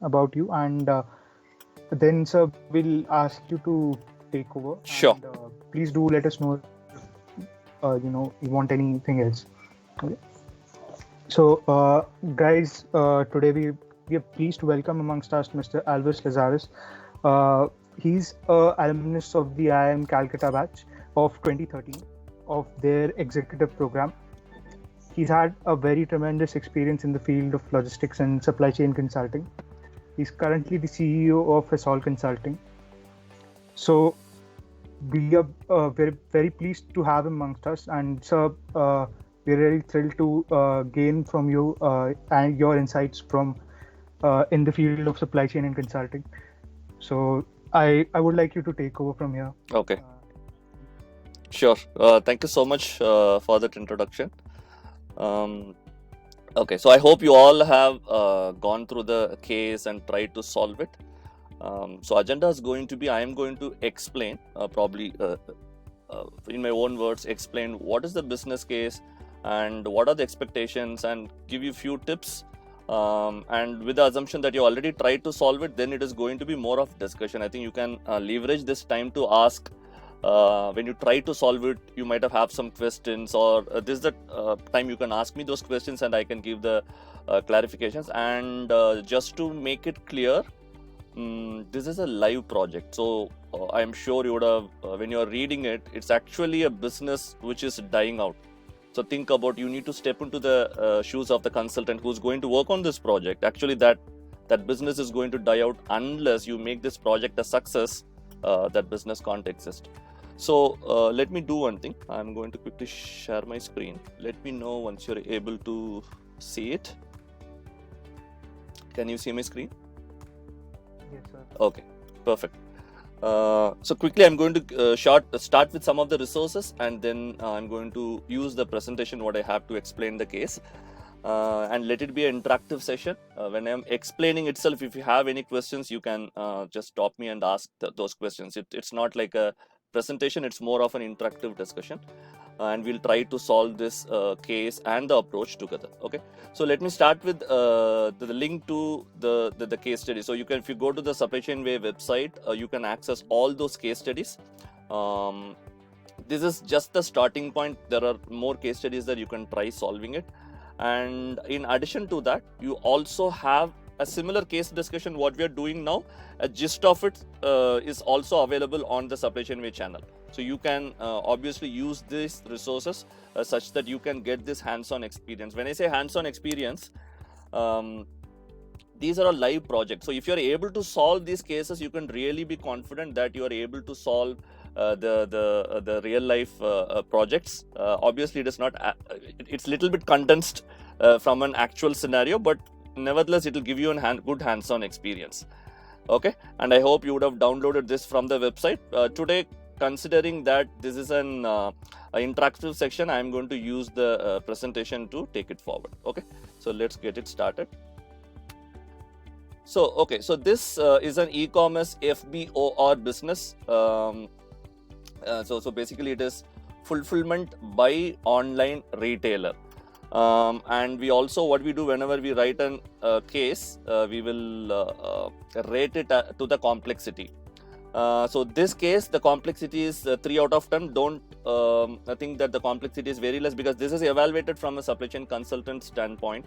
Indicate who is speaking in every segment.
Speaker 1: about you, and then, sir, we'll ask you to take over.
Speaker 2: Sure.
Speaker 1: And please do let us know if you want anything else. Okay. So, guys, today we are pleased to welcome amongst us Mr. Alvis Lazarus. He's a alumnus of the IIM Calcutta batch of 2013 of their executive program. He's had a very tremendous experience in the field of logistics and supply chain consulting. He's currently the CEO of Hesol Consulting. So we are very, very pleased to have him amongst us. And sir, we're really thrilled to gain from you and your insights from in the field of supply chain and consulting. So I would like you to take over from here.
Speaker 2: Okay. Sure. Thank you so much for that introduction. Okay, so I hope you all have gone through the case and tried to solve it. So agenda is going to be, I am going to explain, probably in my own words, explain what is the business case and what are the expectations, and give you few tips. And with the assumption that you already tried to solve it, then it is going to be more of discussion. I think you can leverage this time to ask. When you try to solve it, you might have some questions, or this is the time you can ask me those questions and I can give the clarifications. And just to make it clear, this is a live project, so I'm sure you would have, when you're reading it, it's actually a business which is dying out. So think about, you need to step into the shoes of the consultant who's going to work on this project. Actually, that business is going to die out unless you make this project a success. That business can't exist. So let me do one thing. I'm going to quickly share my screen. Let me know once you're able to see it. Can you see my screen?
Speaker 1: Yes, sir.
Speaker 2: Okay, perfect. So quickly, I'm going to start with some of the resources, and then I'm going to use the presentation what I have to explain the case, and let it be an interactive session. When I'm explaining itself, if you have any questions, you can just stop me and ask those questions. It's not like a presentation, it's more of an interactive discussion, and we'll try to solve this case and the approach together. Okay, so let me start with the link to the case study. So you can, if you go to the Supply Chain Way website, you can access all those case studies. This is just the starting point. There are more case studies that you can try solving it, and in addition to that, you also have a similar case discussion what we are doing now. A gist of it is also available on the Supply Chain Way channel. So you can obviously use these resources such that you can get this hands-on experience. When I say hands-on experience, these are a live projects. So if you are able to solve these cases, you can really be confident that you are able to solve the real life projects. Obviously, it is not. It's little bit condensed from an actual scenario, but nevertheless, it will give you a good hands-on experience. Okay, and I hope you would have downloaded this from the website. Today, considering that this is an interactive section, I am going to use the presentation to take it forward. Okay, so let's get it started. So, okay, so this is an e-commerce FBOR business. So basically, it is fulfillment by online retailer. And we also, what we do whenever we write an case, we will rate it to the complexity. So this case, the complexity is 3 out of 10. Don't think that the complexity is very less, because this is evaluated from a supply chain consultant standpoint.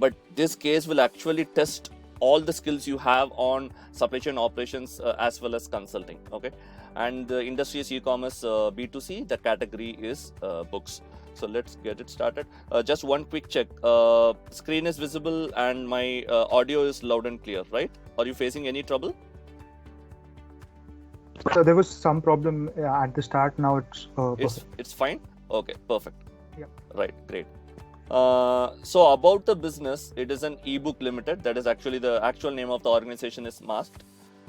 Speaker 2: But this case will actually test all the skills you have on supply chain operations as well as consulting. Okay, and the industry is e-commerce B2C. The category is books. So let's get it started. Just one quick check. Screen is visible and my audio is loud and clear, right? Are you facing any trouble?
Speaker 1: So there was some problem at the start. Now
Speaker 2: it's fine. Okay, perfect.
Speaker 1: Yeah.
Speaker 2: Right, great. So about the business, it is an ebook limited. That is actually the actual name of the organization is masked.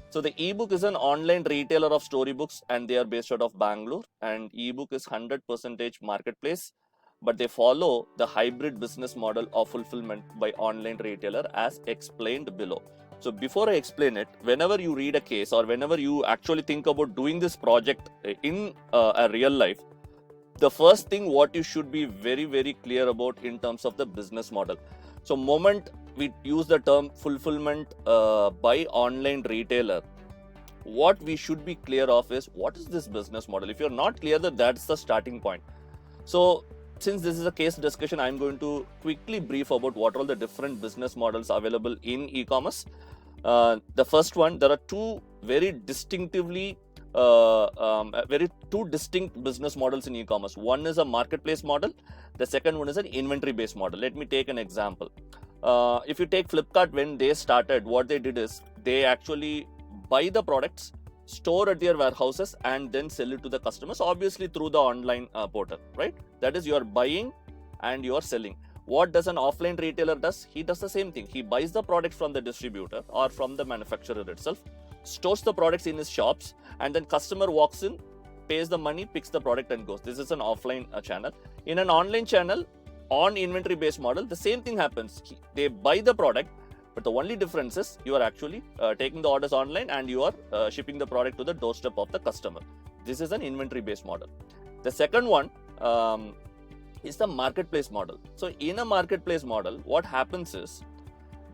Speaker 2: So the ebook is an online retailer of storybooks, and they are based out of Bangalore. And ebook is 100% marketplace, but they follow the hybrid business model of fulfillment by online retailer as explained below. So before I explain it, whenever you read a case or whenever you actually think about doing this project in a real life, the first thing what you should be very, very clear about in terms of the business model. So moment we use the term fulfillment by online retailer, what we should be clear of is what is this business model. If you're not clear, that's the starting point. So since this is a case discussion, I'm going to quickly brief about what are all the different business models available in e-commerce. The first one, there are two very distinctively two distinct business models in e-commerce. One is a marketplace model. The second one is an inventory based model. Let me take an example. If you take Flipkart, when they started, what they did is they actually buy the products, store at their warehouses, and then sell it to the customers, obviously through the online portal, right? That is, you are buying and you are selling. What does an offline retailer does? He does the same thing. He buys the product from the distributor or from the manufacturer itself, stores the products in his shops, and then customer walks in, pays the money, picks the product and goes. This is an offline channel. In an online channel, on inventory based model, the same thing happens. They buy the product, but the only difference is you are actually taking the orders online and you are shipping the product to the doorstep of the customer. This is an inventory based model. The second one is the marketplace model. So in a marketplace model, what happens is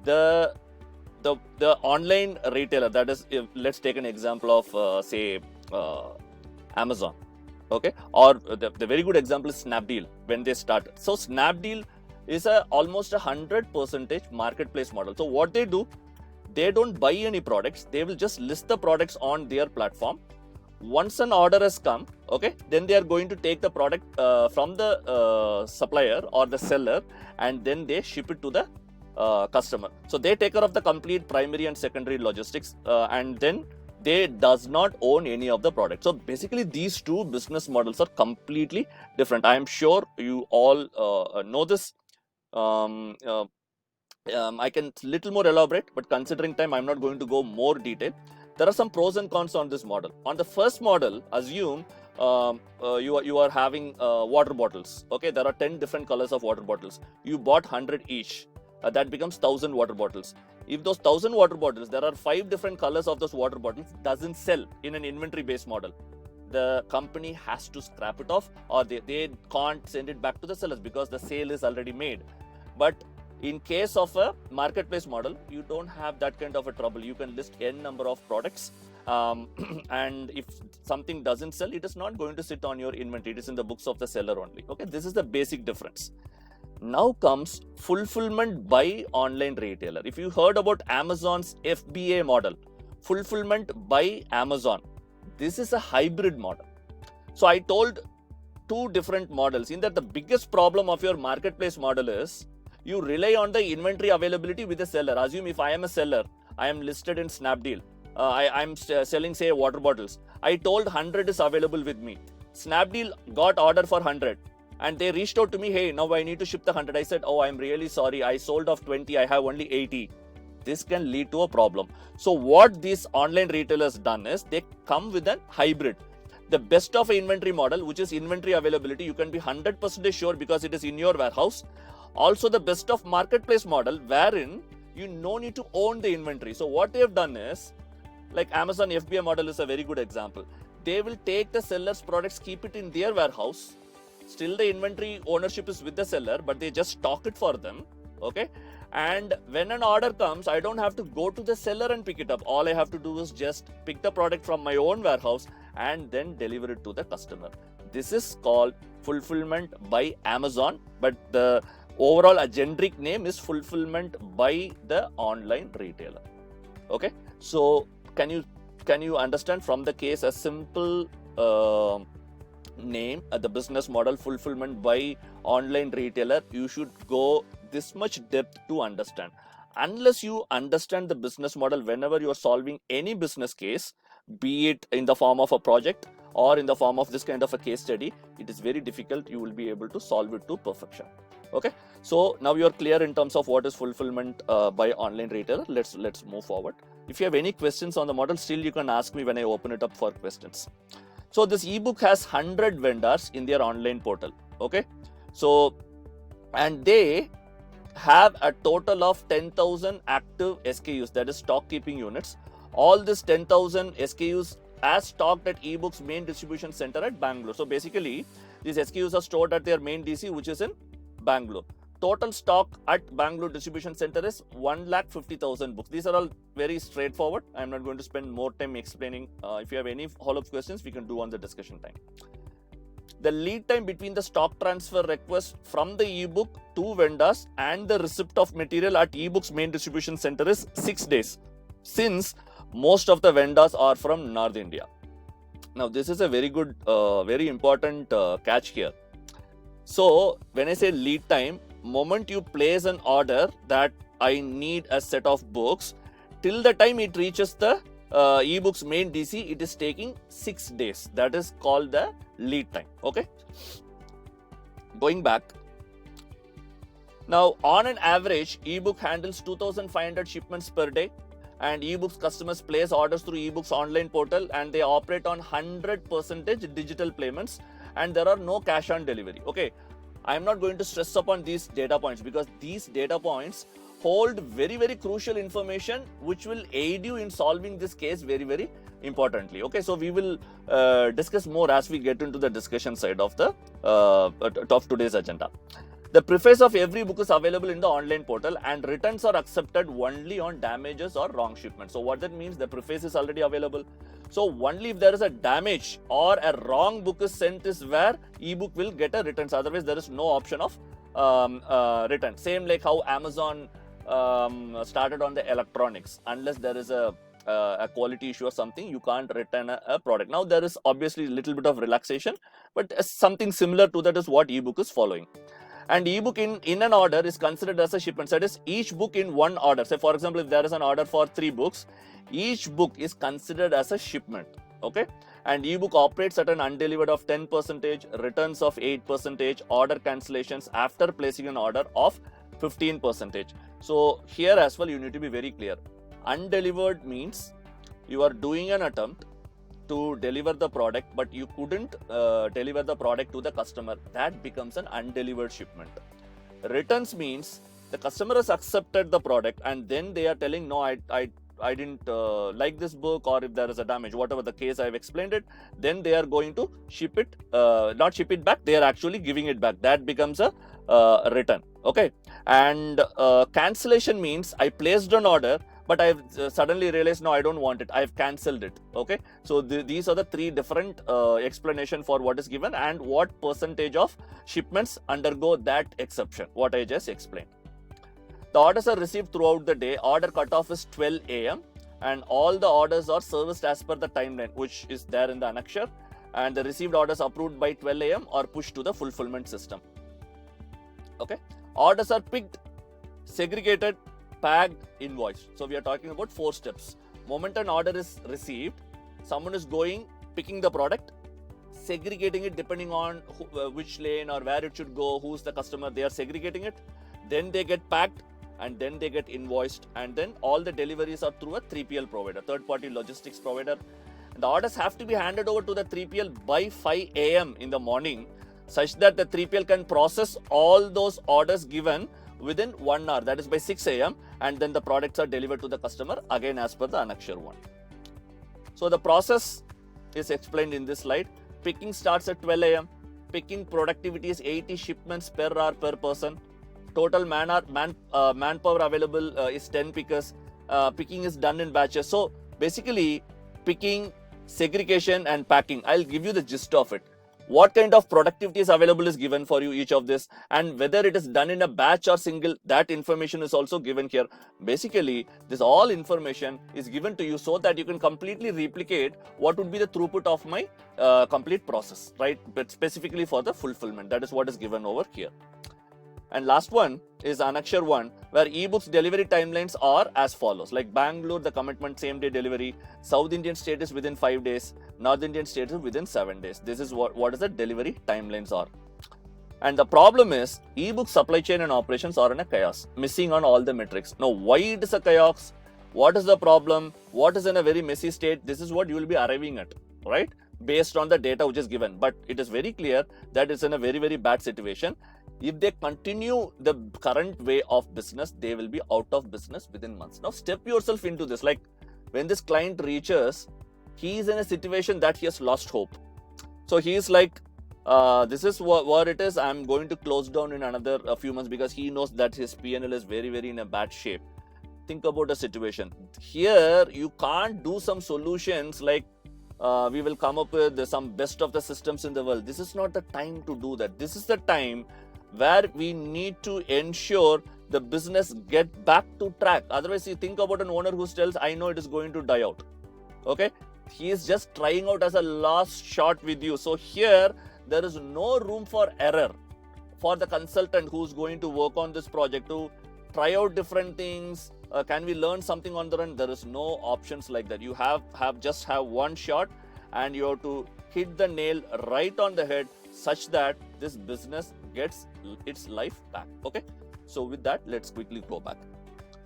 Speaker 2: the online retailer, that is, let's take an example of say Amazon, okay, or the very good example is Snapdeal when they started. So Snapdeal is almost 100% marketplace model. So what they do, they don't buy any products, they will just list the products on their platform. Once an order has come, okay, then they are going to take the product from the supplier or the seller, and then they ship it to the customer. So they take care of the complete primary and secondary logistics, and then they does not own any of the product. So basically these two business models are completely different. I am sure you all know this. I can little more elaborate, but considering time, I'm not going to go more detail. There are some pros and cons on this model. On the first model, assume you are having water bottles. Okay, there are 10 different colors of water bottles. You bought 100 each. That becomes 1000 water bottles. If those 1000 water bottles, there are 5 different colors of those water bottles, doesn't sell in an inventory based model, the company has to scrap it off, or they can't send it back to the sellers because the sale is already made. But in case of a marketplace model, you don't have that kind of a trouble. You can list n number of products, and if something doesn't sell, it is not going to sit on your inventory. It is in the books of the seller only. Okay, this is the basic difference. Now comes fulfillment by online retailer. If you heard about Amazon's FBA model, fulfillment by Amazon, this is a hybrid model. So I told two different models. In that, the biggest problem of your marketplace model is you rely on the inventory availability with the seller. Assume if I am a seller, I am listed in Snapdeal. I'm selling, say, water bottles. I told 100 is available with me. Snapdeal got order for 100. And they reached out to me, hey, now I need to ship the 100. I said, oh, I'm really sorry. I sold off 20. I have only 80. This can lead to a problem. So what these online retailers done is they come with a hybrid. The best of an inventory model, which is inventory availability, you can be 100% sure because it is in your warehouse. Also the best of marketplace model, wherein you no need to own the inventory. So what they have done is, like Amazon FBA model is a very good example. They will take the seller's products, keep it in their warehouse. Still the inventory ownership is with the seller, but they just stock it for them. Okay. And when an order comes, I don't have to go to the seller and pick it up. All I have to do is just pick the product from my own warehouse and then deliver it to the customer. This is called fulfillment by Amazon, but the overall generic name is fulfillment by the online retailer. Okay. So can you understand from the case a simple name, the business model fulfillment by online retailer, you should go this much depth to understand. Unless you understand the business model, whenever you are solving any business case, be it in the form of a project or in the form of this kind of a case study, it is very difficult. You will be able to solve it to perfection. Okay, so now you are clear in terms of what is fulfillment by online retailer. Let's move forward. If you have any questions on the model, still you can ask me when I open it up for questions. So this ebook has 100 vendors in their online portal. Okay, so and they have a total of 10,000 active SKUs, that is stock keeping units. All this 10,000 SKUs are stocked at eBook's main distribution center at Bangalore. So basically, these SKUs are stored at their main DC, which is in Bangalore. total stock at Bangalore distribution center is 1,50,000 books. These are all very straightforward. I'm not going to spend more time explaining. If you have any follow-up questions, we can do on the discussion time. The lead time between the stock transfer request from the ebook to vendors and the receipt of material at ebook's main distribution center is 6 days, since most of the vendors are from North India. Now, this is a very good, very important catch here. So, when I say lead time, moment you place an order that I need a set of books, till the time it reaches the ebook's main DC, it is taking 6 days. That is called the lead time. Okay. Going back. Now, on an average, ebook handles 2,500 shipments per day, and ebooks customers place orders through ebooks online portal, and they operate on 100% digital payments, and there are no cash on delivery. Okay, I am not going to stress upon these data points, because these data points hold very, very crucial information which will aid you in solving this case very, very importantly. Okay, so we will discuss more as we get into the discussion side of the of today's agenda. The preface of every book is available in the online portal, and returns are accepted only on damages or wrong shipments. So what that means, the preface is already available. So only if there is a damage or a wrong book is sent is where ebook will get a returns. Otherwise, there is no option of return. Same like how Amazon started on the electronics. Unless there is a quality issue or something, you can't return a product. Now there is obviously a little bit of relaxation, but something similar to that is what ebook is following. And ebook in an order is considered as a shipment. So that is each book in one order. Say for example, if there is an order for 3 books, each book is considered as a shipment. Okay, and ebook operates at an undelivered of 10%, returns of 8%, order cancellations after placing an order of 15%. So here as well, you need to be very clear. Undelivered means you are doing an attempt to deliver the product, but you couldn't deliver the product to the customer. That becomes an undelivered shipment. Returns means the customer has accepted the product, and then they are telling, no, I didn't like this book, or if there is a damage, whatever the case, I've explained it, then they are going to ship it, not ship it back, they are actually giving it back. That becomes a return. Okay, and cancellation means I placed an order, but I've suddenly realized, no, I don't want it, I've cancelled it. Okay, so these are the 3 different explanation for what is given and what percentage of shipments undergo that exception, what I just explained. The orders are received throughout the day. Order cutoff is 12 AM, and all the orders are serviced as per the timeline which is there in the annexure, and the received orders approved by 12 AM are pushed to the fulfillment system. Okay, orders are picked, segregated, packed, invoiced. So we are talking about 4 steps. Moment an order is received, someone is going, picking the product, segregating it depending on which lane or where it should go, who's the customer, they are segregating it. Then they get packed, and then they get invoiced, and then all the deliveries are through a 3PL provider, third-party logistics provider. And the orders have to be handed over to the 3PL by 5 AM in the morning, such that the 3PL can process all those orders given within 1 hour, that is by 6 AM, and then the products are delivered to the customer again as per the annexure 1. So the process is explained in this slide. Picking starts at 12 AM. Picking productivity is 80 shipments per hour per person. Total manpower available is 10 pickers. Picking is done in batches. So basically, picking, segregation and packing, I'll give you the gist of it. What kind of productivity is available is given for you, each of this, and whether it is done in a batch or single, that information is also given here. Basically, this all information is given to you so that you can completely replicate what would be the throughput of my complete process, right? But specifically for the fulfillment, that is what is given over here. And last one is annexure 1, where ebooks delivery timelines are as follows. Like Bangalore, the commitment same day delivery. South Indian state is within 5 days. North Indian state is within 7 days. This is what is the delivery timelines are. And the problem is, ebook supply chain and operations are in a chaos, missing on all the metrics. Now, why it is a chaos? What is the problem? What is in a very messy state? This is what you will be arriving at, right? Based on the data which is given. But it is very clear that it's in a very, very bad situation. If they continue the current way of business, they will be out of business within months. Now, step yourself into this. Like when this client reaches, he is in a situation that he has lost hope. So he is like, this is what it is. I'm going to close down in another few months because he knows that his PNL is very, very in a bad shape. Think about a situation. Here, you can't do some solutions like we will come up with some best of the systems in the world. This is not the time to do that. This is the time where we need to ensure the business get back to track. Otherwise, you think about an owner who tells, I know it is going to die out. Okay, he is just trying out as a last shot with you. So here there is no room for error for the consultant who's going to work on this project to try out different things. Can we learn something on the run? There is no options like that. You have one shot, and you have to hit the nail right on the head such that this business gets its life back. Okay, so with that, let's quickly go back.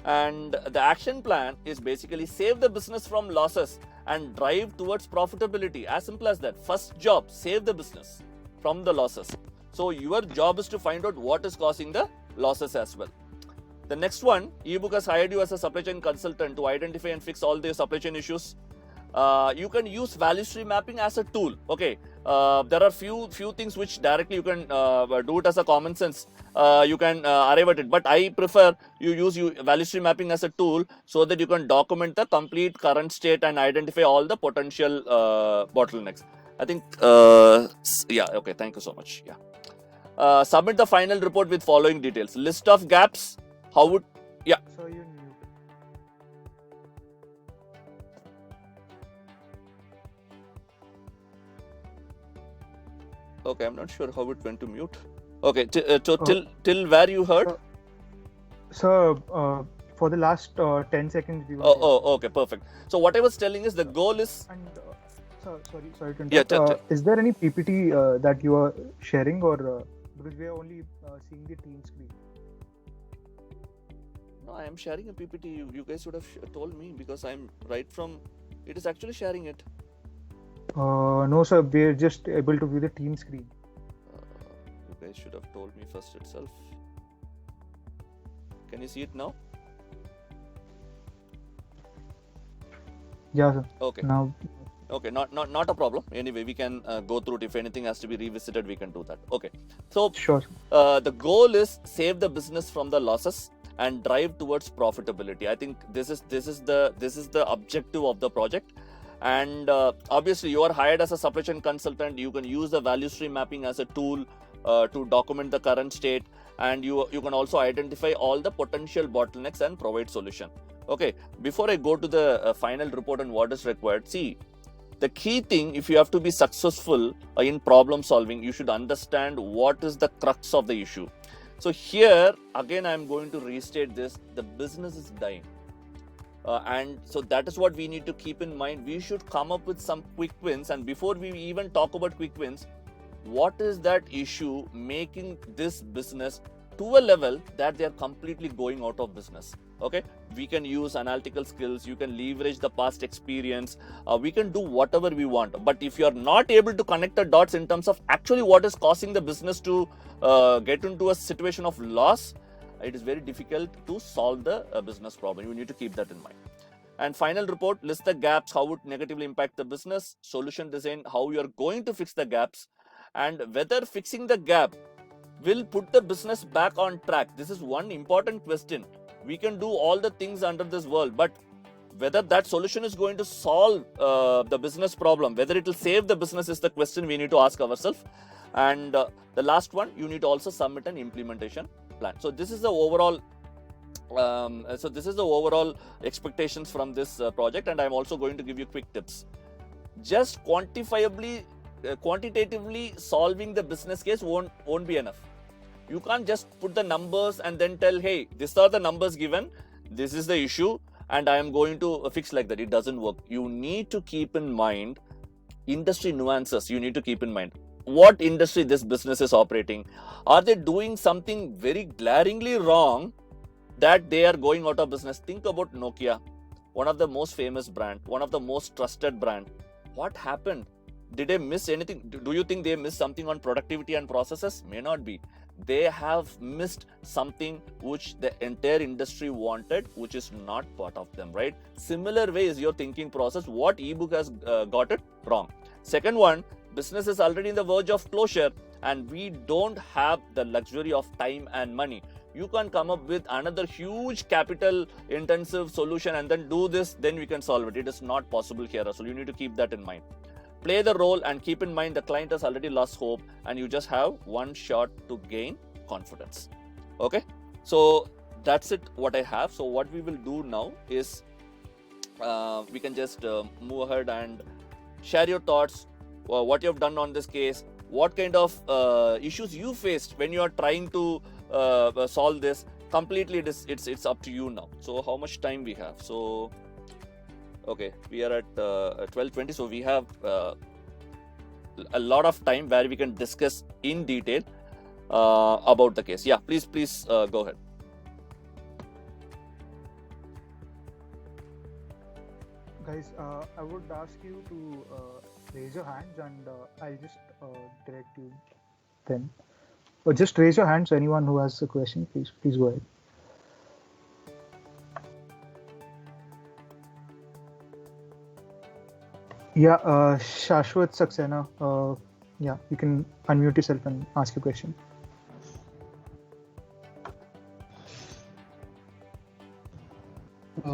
Speaker 2: And the action plan is basically save the business from losses and drive towards profitability. As simple as that. First job, save the business from the losses. So your job is to find out what is causing the losses as well. The next one, ebook has hired you as a supply chain consultant to identify and fix all the supply chain issues. You can use value stream mapping as a tool. Okay, there are few things which directly you can do it as a common sense. You can arrive at it, but I prefer you use value stream mapping as a tool so that you can document the complete current state and identify all the potential bottlenecks. I think yeah, okay, thank you so much. Yeah, submit the final report with following details: list of gaps, how would
Speaker 1: So you mute.
Speaker 2: okay, I'm not sure how it went to mute. Okay, so till where you heard?
Speaker 1: So for the last 10 seconds we were
Speaker 2: Okay, perfect. So what I was telling is the goal is.
Speaker 1: And sorry to
Speaker 2: Yeah,
Speaker 1: interrupt. Is there any PPT that you are sharing, or because we are only seeing the team screen?
Speaker 2: No, I am sharing a PPT. You guys would have told me because I'm right from. It is actually sharing it.
Speaker 1: No, sir. We're just able to view the team screen.
Speaker 2: You guys should have told me first itself. Can you see it now?
Speaker 1: Yeah, sir.
Speaker 2: Okay.
Speaker 1: Now.
Speaker 2: Okay, not a problem. Anyway, we can go through it. If anything has to be revisited, we can do that. Okay. So
Speaker 1: Sure.
Speaker 2: the goal is save the business from the losses and drive towards profitability. I think this is the objective of the project. And obviously, you are hired as a supply chain consultant. You can use the value stream mapping as a tool to document the current state, and you can also identify all the potential bottlenecks and provide solution. Okay, before I go to the final report on what is required, see, the key thing, if you have to be successful in problem solving, you should understand what is the crux of the issue. So here again, I'm going to restate this: the business is dying. And so that is what we need to keep in mind. We should come up with some quick wins. And before we even talk about quick wins, what is that issue making this business to a level that they are completely going out of business? Okay, we can use analytical skills, you can leverage the past experience, we can do whatever we want. But if you are not able to connect the dots in terms of actually what is causing the business to get into a situation of loss, it is very difficult to solve the business problem. You need to keep that in mind. And final report, list the gaps, how would negatively impact the business, solution design, how you are going to fix the gaps, and whether fixing the gap will put the business back on track. This is one important question. We can do all the things under this world, but whether that solution is going to solve the business problem, whether it will save the business, is the question we need to ask ourselves. And the last one, you need to also submit an implementation plan. So this is the overall expectations from this project, and I'm also going to give you quick tips. Just quantitatively solving the business case won't be enough. You can't just put the numbers and then tell, hey, these are the numbers given, this is the issue, and I am going to fix like that. It doesn't work. You need to keep in mind industry nuances. You need to keep in mind what industry this business is operating. Are they doing something very glaringly wrong that they are going out of business? Think about Nokia, one of the most famous brand, one of the most trusted brand. What happened? Did they miss anything? Do you think they missed something on productivity and processes? May not be. They have missed something which the entire industry wanted, which is not part of them, right? Similar way is your thinking process. What ebook has got it wrong. Second one, business is already in the verge of closure and we don't have the luxury of time and money. You can't come up with another huge capital intensive solution and then do this, then we can solve it. It is not possible here, Russell. You need to keep that in mind. Play the role and keep in mind the client has already lost hope and you just have one shot to gain confidence. Okay, so that's it what I have. So what we will do now is we can just move ahead and share your thoughts, what you have done on this case, what kind of issues you faced when you are trying to solve this. Completely it's up to you now. So how much time we have? So okay, we are at 12:20, so we have a lot of time where we can discuss in detail about the case. Yeah, please go ahead.
Speaker 1: Guys, I would ask you to raise your hands and I'll just direct you then. Or just raise your hands, anyone who has a question, please go ahead. Yeah, Shashwat Saxena, yeah, you can unmute yourself and ask your question.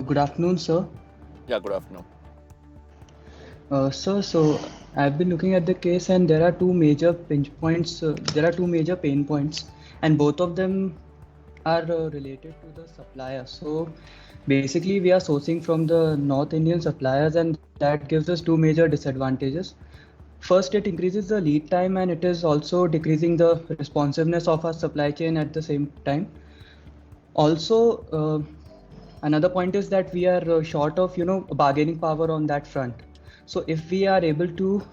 Speaker 3: Good afternoon, sir.
Speaker 2: Yeah, good afternoon.
Speaker 3: Sir, so I've been looking at the case and there are two major pinch points. There are two major pain points and both of them are related to the supplier. So basically we are sourcing from the North Indian suppliers and that gives us two major disadvantages. First, it increases the lead time and it is also decreasing the responsiveness of our supply chain at the same time. Also, another point is that we are short of bargaining power on that front. So if we are able to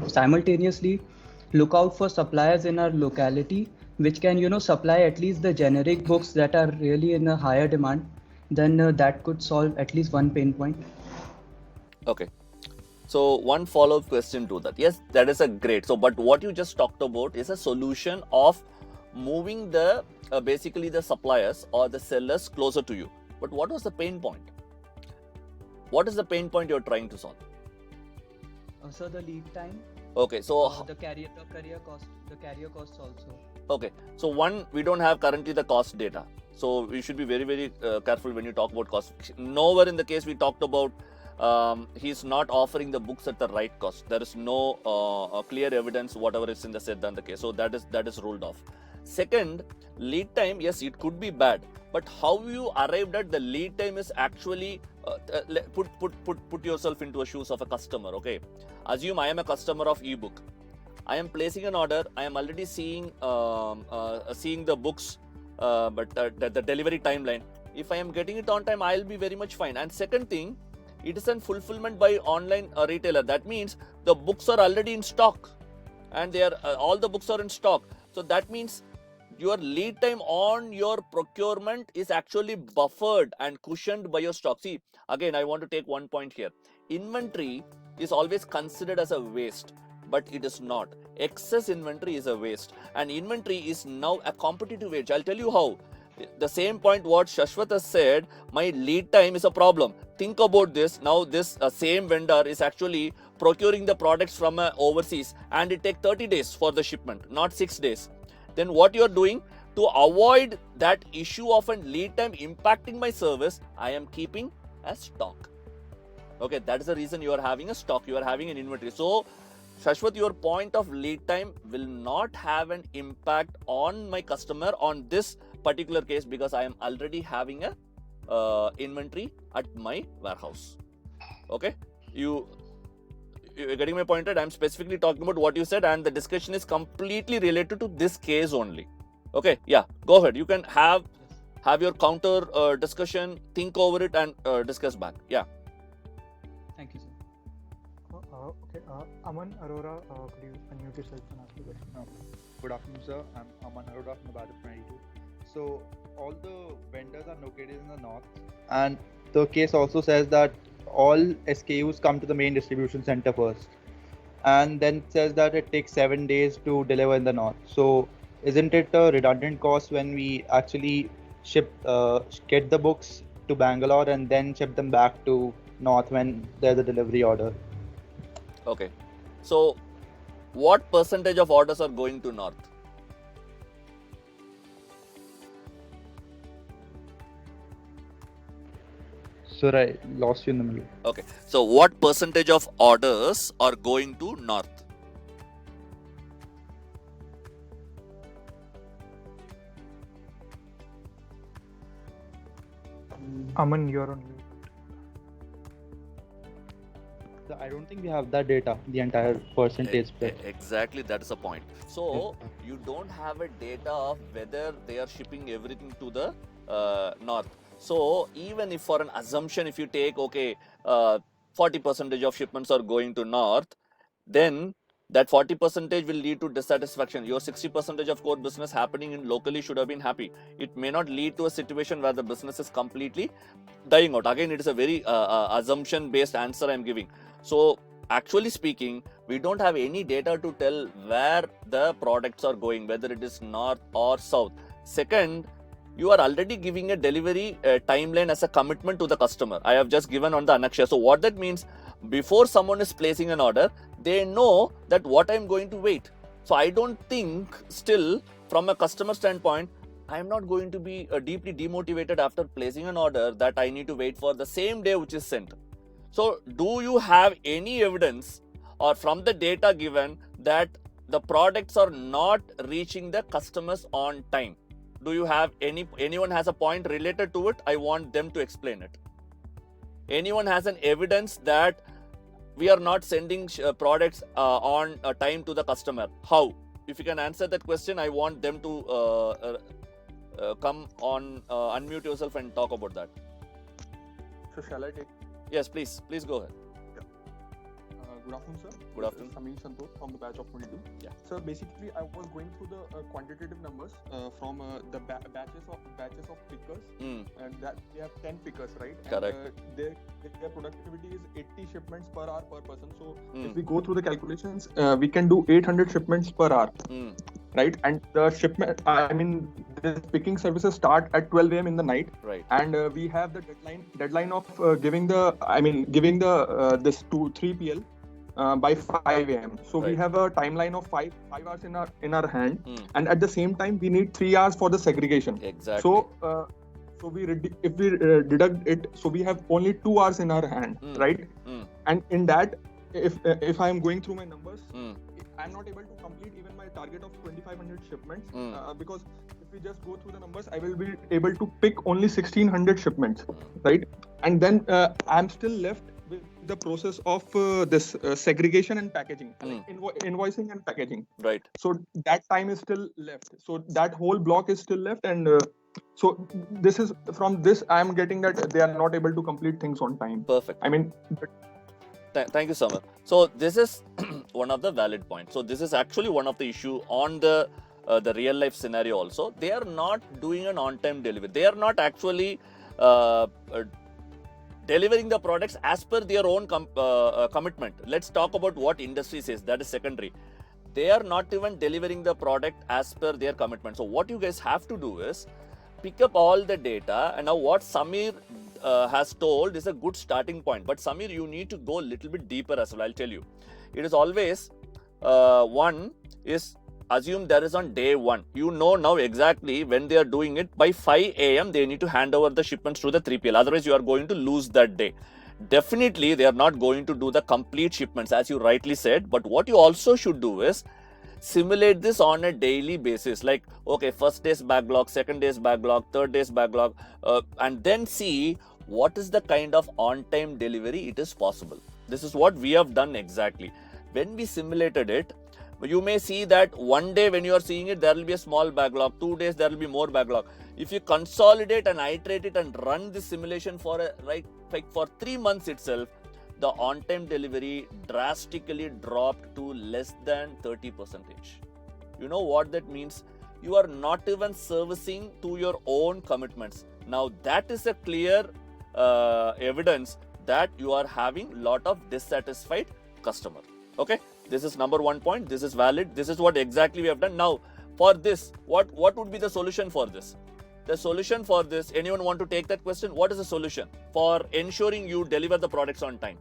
Speaker 3: simultaneously look out for suppliers in our locality which can supply at least the generic books that are really in a higher demand, then that could solve at least one pain point.
Speaker 2: Okay, so one follow-up question to that. Yes, that is a great. So but what you just talked about is a solution of moving the basically the suppliers or the sellers closer to you. But what was the pain point? What is the pain point you're trying to solve?
Speaker 3: So the lead time.
Speaker 2: Okay, so
Speaker 3: the carrier costs also.
Speaker 2: Okay, so one, we don't have currently the cost data. So we should be very careful when you talk about cost. Nowhere in the case we talked about he's not offering the books at the right cost. There is no clear evidence whatever is in the said than the case. So that is ruled off. Second, lead time, yes, it could be bad, but how you arrived at the lead time is actually put yourself into the shoes of a customer. Okay, assume I am a customer of ebook. I am placing an order. I am already seeing the books, but the delivery timeline. If I am getting it on time, I'll be very much fine. And second thing, it is a fulfillment by online retailer. That means the books are already in stock, and they are all the books are in stock. So that means your lead time on your procurement is actually buffered and cushioned by your stock. See, again, I want to take one point here. Inventory is always considered as a waste, but it is not. Excess inventory is a waste, and inventory is now a competitive edge. I'll tell you how. The same point what Shashwat has said, my lead time is a problem. Think about this. Now this same vendor is actually procuring the products from overseas and it takes 30 days for the shipment, not 6 days. Then what you are doing to avoid that issue of a lead time impacting my service, I am keeping a stock. Okay, that is the reason you are having a stock, you are having an inventory. So Shashwat, your point of lead time will not have an impact on my customer on this particular case because I am already having a inventory at my warehouse. Okay, you're getting my point, right? I'm specifically talking about what you said, and the discussion is completely related to this case only. Okay, yeah, go ahead. You can have your counter discussion, think over it, and discuss back. Yeah.
Speaker 3: Thank you, sir.
Speaker 1: Okay, Aman Arora, could you unmute yourself and ask the question?
Speaker 4: Good afternoon, sir. I'm Aman Arora from Nevada 22. So all the vendors are located in the north, and the case also says that all SKUs come to the main distribution center first, and then it says that it takes 7 days to deliver in the north. So isn't it a redundant cost when we actually get the books to Bangalore and then ship them back to north when there's a delivery order?
Speaker 2: Okay. So what percentage of orders are going to north?
Speaker 4: Sir, I lost you in the middle.
Speaker 2: Okay, so what percentage of orders are going to north?
Speaker 1: Aman, you're on mute.
Speaker 4: Sir, I don't think we have that data, the entire percentage spread.
Speaker 2: Exactly, that is the point. So you don't have a data of whether they are shipping everything to the north. So even if for an assumption, if you take 40% of shipments are going to north, then that 40% will lead to dissatisfaction. Your 60% of core business happening in locally should have been happy. It may not lead to a situation where the business is completely dying out. Again, it is a very assumption based answer I'm giving. So actually speaking, we don't have any data to tell where the products are going, whether it is north or south. Second, you are already giving a delivery timeline as a commitment to the customer. I have just given on the Anaksha. So what that means, before someone is placing an order, they know that what I'm going to wait. So I don't think still from a customer standpoint, I am not going to be deeply demotivated after placing an order that I need to wait for the same day which is sent. So do you have any evidence or from the data given that the products are not reaching the customers on time? Do you have anyone has a point related to it? I want them to explain it. Anyone has an evidence that we are not sending products on time to the customer? How? If you can answer that question, I want them to come on, unmute yourself and talk about that.
Speaker 5: So shall I take?
Speaker 2: Yes, please go ahead.
Speaker 5: Good afternoon, sir.
Speaker 2: Good afternoon.
Speaker 5: Samir Santosh from the batch of 22.
Speaker 2: Yeah.
Speaker 5: So basically, I was going through the quantitative numbers from the batches of pickers, and that we have 10 pickers, right?
Speaker 2: Correct.
Speaker 5: And, their productivity is 80 shipments per hour per person. So if we go through the calculations, we can do 800 shipments per hour, right? And the shipment, the picking services start at 12 a.m. in the night,
Speaker 2: right?
Speaker 5: And we have the deadline of giving the this to 3 PL. By 5 a.m. So
Speaker 2: Right.
Speaker 5: we have a timeline of 5 hours in our hand, and at the same time we need 3 hours for the segregation.
Speaker 2: Exactly.
Speaker 5: So if we deduct it, so we have only 2 hours in our hand, right? And in that, if I am going through my numbers, I'm not able to complete even my target of 2,500 shipments because if we just go through the numbers, I will be able to pick only 1,600 shipments, right? And then I'm still left with the process of this segregation and packaging, like invoicing and packaging.
Speaker 2: Right.
Speaker 5: So that time is still left. So that whole block is still left, and so this is from this I am getting that they are not able to complete things on time.
Speaker 2: Perfect. Thank you, Samir. So this is one of the valid points. So this is actually one of the issue on the real life scenario also. They are not doing an on-time delivery. They are not actually delivering the products as per their own commitment. Let's talk about what industry says. That is secondary. They are not even delivering the product as per their commitment. So what you guys have to do is pick up all the data, and now what Samir has told is a good starting point. But Samir, you need to go a little bit deeper as well. I'll tell you. It is always one is assume there is on day one. You know now exactly when they are doing it. By 5 a.m. they need to hand over the shipments to the 3PL. Otherwise, you are going to lose that day. Definitely, they are not going to do the complete shipments as you rightly said. But what you also should do is simulate this on a daily basis. Like, okay, first day's backlog, second day's backlog, third day's backlog, and then see what is the kind of on-time delivery it is possible. This is what we have done exactly. When we simulated it, you may see that one day when you are seeing it, there will be a small backlog. 2 days, there will be more backlog. If you consolidate and iterate it and run this simulation for 3 months itself, the on-time delivery drastically dropped to less than 30%. You know what that means? You are not even servicing to your own commitments. Now that is a clear evidence that you are having a lot of dissatisfied customer. Okay, this is number 1 point. This is valid. This is what exactly we have done. Now for this, what would be the solution for this? The solution for this, anyone want to take that question? What is the solution for ensuring you deliver the products on time?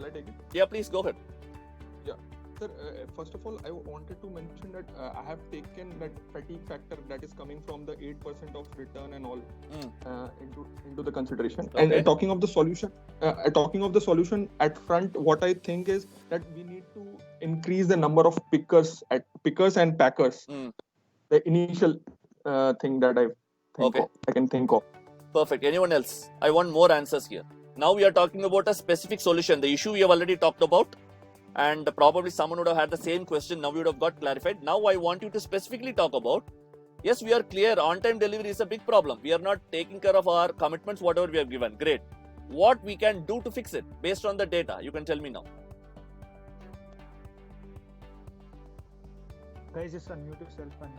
Speaker 5: Shall I take it?
Speaker 2: Yeah, please go ahead.
Speaker 5: Sir, first of all, I wanted to mention that I have taken that fatigue factor that is coming from the 8% of return and all into the consideration.
Speaker 2: Okay.
Speaker 5: And talking of the solution at front, what I think is that we need to increase the number of pickers and packers. The initial thing that I can think of.
Speaker 2: Perfect. Anyone else? I want more answers here. Now we are talking about a specific solution. The issue we have already talked about. And probably someone would have had the same question. Now we would have got clarified. Now I want you to specifically talk about, yes, we are clear, on-time delivery is a big problem. We are not taking care of our commitments, whatever we have given. Great. What we can do to fix it based on the data? You can tell me now.
Speaker 1: Guys, just unmute yourself and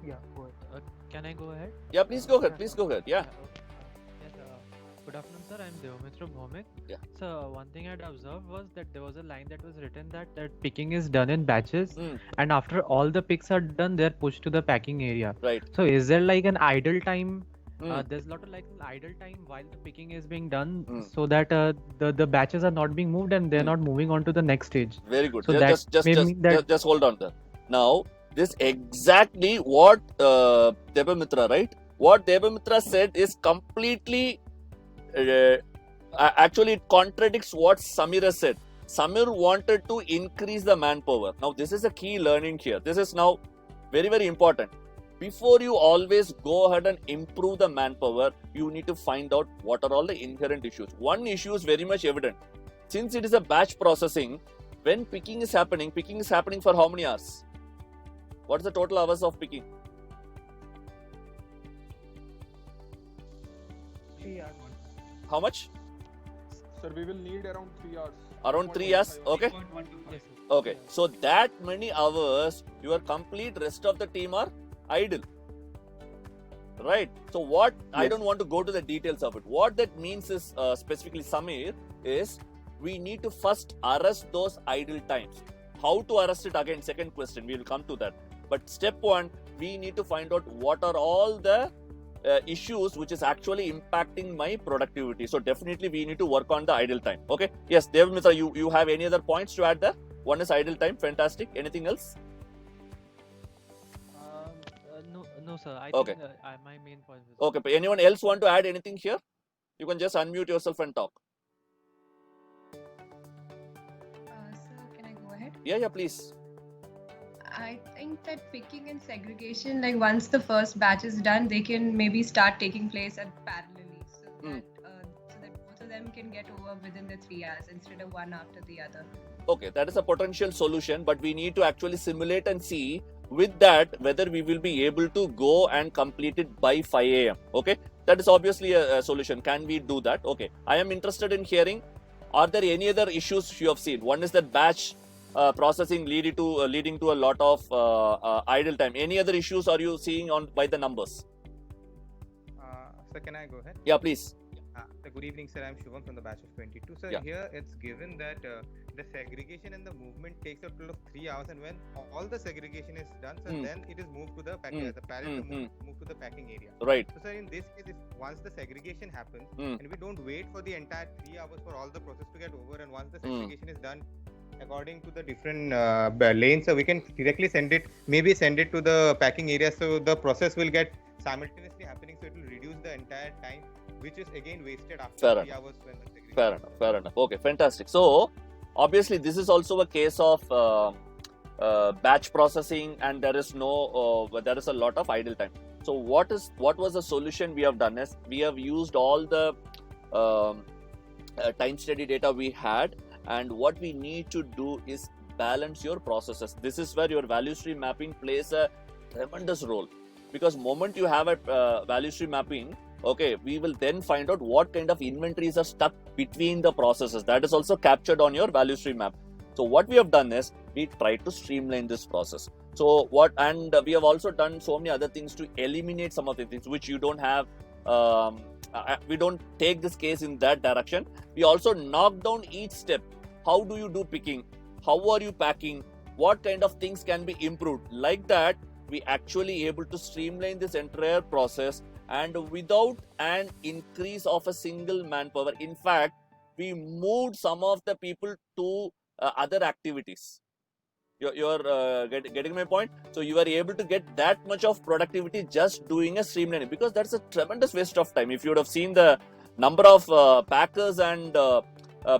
Speaker 1: yeah, go ahead.
Speaker 6: Can I go ahead?
Speaker 2: Yeah, please go ahead. Please go ahead. Yeah.
Speaker 6: Yes, good afternoon, sir. I'm Devamitra Bhomik.
Speaker 2: Yeah.
Speaker 6: So one thing I'd observed was that there was a line that was written that picking is done in batches, and after all the picks are done, they're pushed to the packing area.
Speaker 2: Right.
Speaker 6: So is there like an idle time? There's a lot of like idle time while the picking is being done, so that the batches are not being moved and they're not moving on to the next stage.
Speaker 2: Very good.
Speaker 6: So
Speaker 2: Just hold on there. Now, this exactly what Devamitra, right? What Devamitra said is completely, actually it contradicts what Samir said. Samir wanted to increase the manpower. Now, this is a key learning here. This is now very, very important. Before you always go ahead and improve the manpower, you need to find out what are all the inherent issues. One issue is very much evident. Since it is a batch processing, when picking is happening for how many hours? What is the total hours of picking?
Speaker 3: 3 hours.
Speaker 2: How much?
Speaker 5: Sir, we will need around 3 hours.
Speaker 2: Around 3 hours? Okay.
Speaker 3: Yes,
Speaker 2: Okay. So that many hours, your complete rest of the team are idle. Right. So what, I don't want to go to the details of it. What that means is, specifically Samir, is we need to first arrest those idle times. How to arrest it again, second question, we will come to that. But step one, we need to find out what are all the issues which is actually impacting my productivity. So definitely we need to work on the idle time. Okay. Yes, Devamitra, you have any other points to add there? One is idle time. Fantastic. Anything else?
Speaker 6: No, sir. I
Speaker 2: Okay.
Speaker 6: think my main point is
Speaker 2: Okay. But anyone else want to add anything here? You can just unmute yourself and talk.
Speaker 7: Sir, can I go ahead?
Speaker 2: Yeah, please.
Speaker 7: I think that picking and segregation, like once the first batch is done, they can maybe start taking place parallelly, so that both of them can get over within the 3 hours instead of one after the other.
Speaker 2: Okay, that is a potential solution, but we need to actually simulate and see with that whether we will be able to go and complete it by 5 a.m. Okay, that is obviously a solution. Can we do that? Okay, I am interested in hearing, are there any other issues you have seen? One is that batch processing leading to a lot of idle time. Any other issues are you seeing by the numbers?
Speaker 8: Sir, can I go ahead?
Speaker 2: Yeah, please.
Speaker 8: Good evening, sir. I'm Shubham from the batch of 22. Sir, here it's given that the segregation and the movement takes a total of 3 hours, and when all the segregation is done, so then it is moved to the packing. The pallet move to the packing area.
Speaker 2: Right.
Speaker 8: So, sir, in this case, once the segregation happens, and we don't wait for the entire 3 hours for all the process to get over, and once the segregation is done, according to the different lanes, so we can directly send it to the packing area, so the process will get simultaneously happening, so it will reduce the entire time, which is again wasted after 3 hours when the segregation.
Speaker 2: Fair enough. Okay, fantastic. So obviously this is also a case of batch processing, and there is a lot of idle time. So what was the solution we have done is we have used all the time study data we had, and what we need to do is balance your processes. This is where your value stream mapping plays a tremendous role, because moment you have a value stream mapping, okay, we will then find out what kind of inventories are stuck between the processes. That is also captured on your value stream map. So what we have done is we try to streamline this process. So we have also done so many other things to eliminate some of the things which you don't have. We don't take this case in that direction. We also knock down each step. How do you do picking? How are you packing? What kind of things can be improved? Like that, we actually able to streamline this entire process, and without an increase of a single manpower. In fact, we moved some of the people to other activities. You're getting my point? So you are able to get that much of productivity just doing a streamlining, because that's a tremendous waste of time. If you would have seen the number of packers and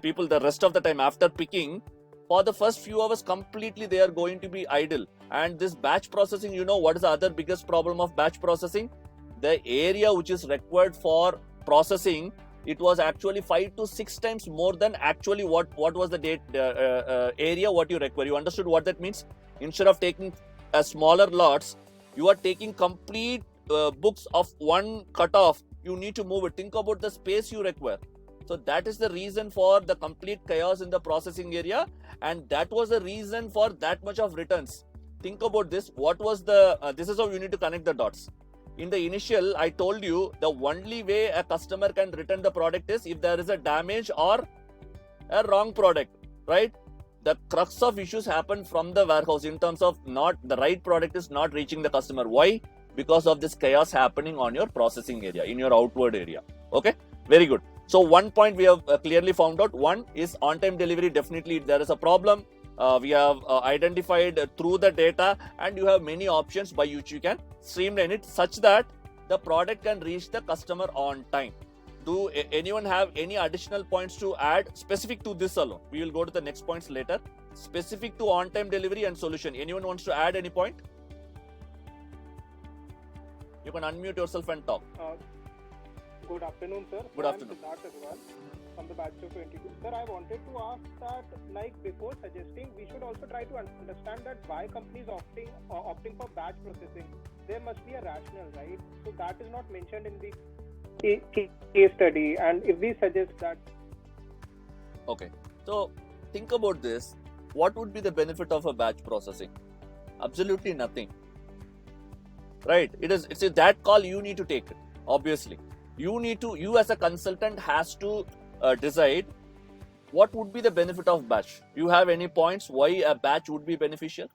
Speaker 2: people the rest of the time after picking, for the first few hours completely they are going to be idle. And this batch processing, you know what is the other biggest problem of batch processing? The area which is required for processing, it was actually 5 to 6 times more than actually what was the area what you require. You understood what that means? Instead of taking smaller lots, you are taking complete books of one cutoff. You need to move it. Think about the space you require. So that is the reason for the complete chaos in the processing area, and that was the reason for that much of returns. Think about this. What was the this is how you need to connect the dots. In the initial, I told you the only way a customer can return the product is if there is a damage or a wrong product, right? The crux of issues happen from the warehouse in terms of not the right product is not reaching the customer. Why? Because of this chaos happening on your processing area, in your outward area. Okay, very good. So one point we have clearly found out. One is on-time delivery. Definitely there is a problem. We have identified through the data, and you have many options by which you can streamline it such that the product can reach the customer on time. Do anyone have any additional points to add specific to this alone? We will go to the next points later. Specific to on-time delivery and solution. Anyone wants to add any point? You can unmute yourself and talk.
Speaker 9: Good afternoon, sir.
Speaker 2: Good afternoon.
Speaker 9: I'm Siddharth Agarwal from the batch of 22. Sir, I wanted to ask that, like, before suggesting, we should also try to understand that why companies opting for batch processing. There must be a rationale, right? So that is not mentioned in the case study. And if we suggest that.
Speaker 2: Okay. So think about this. What would be the benefit of a batch processing? Absolutely nothing. Right? It's that call you need to take it. Obviously. You as a consultant has to decide what would be the benefit of batch. You have any points why a batch would be beneficial?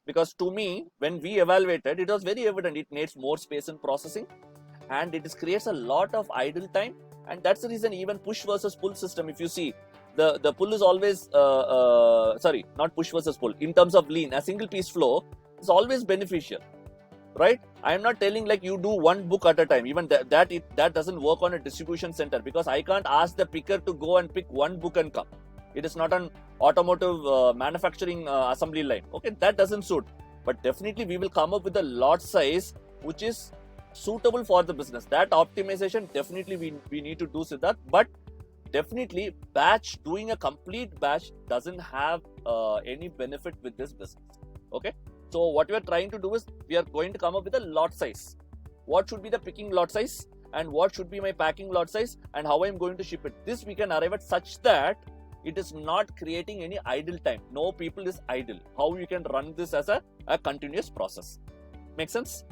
Speaker 2: Because to me, when we evaluated, it was very evident it needs more space in processing, and it creates a lot of idle time, and that's the reason even push versus pull system, if you see, the pull is always sorry, not push versus pull, in terms of lean, a single piece flow is always beneficial. Right? I am not telling like you do one book at a time. Even that doesn't work on a distribution center, because I can't ask the picker to go and pick one book and come. It is not an automotive manufacturing assembly line. Okay, that doesn't suit. But definitely we will come up with a lot size which is suitable for the business. That optimization definitely we need to do, Siddharth. But definitely doing a complete batch doesn't have any benefit with this business. Okay. So what we are trying to do is we are going to come up with a lot size. What should be the picking lot size, and what should be my packing lot size, and how I am going to ship it. This we can arrive at such that it is not creating any idle time. No people is idle. How we can run this as a continuous process. Make sense?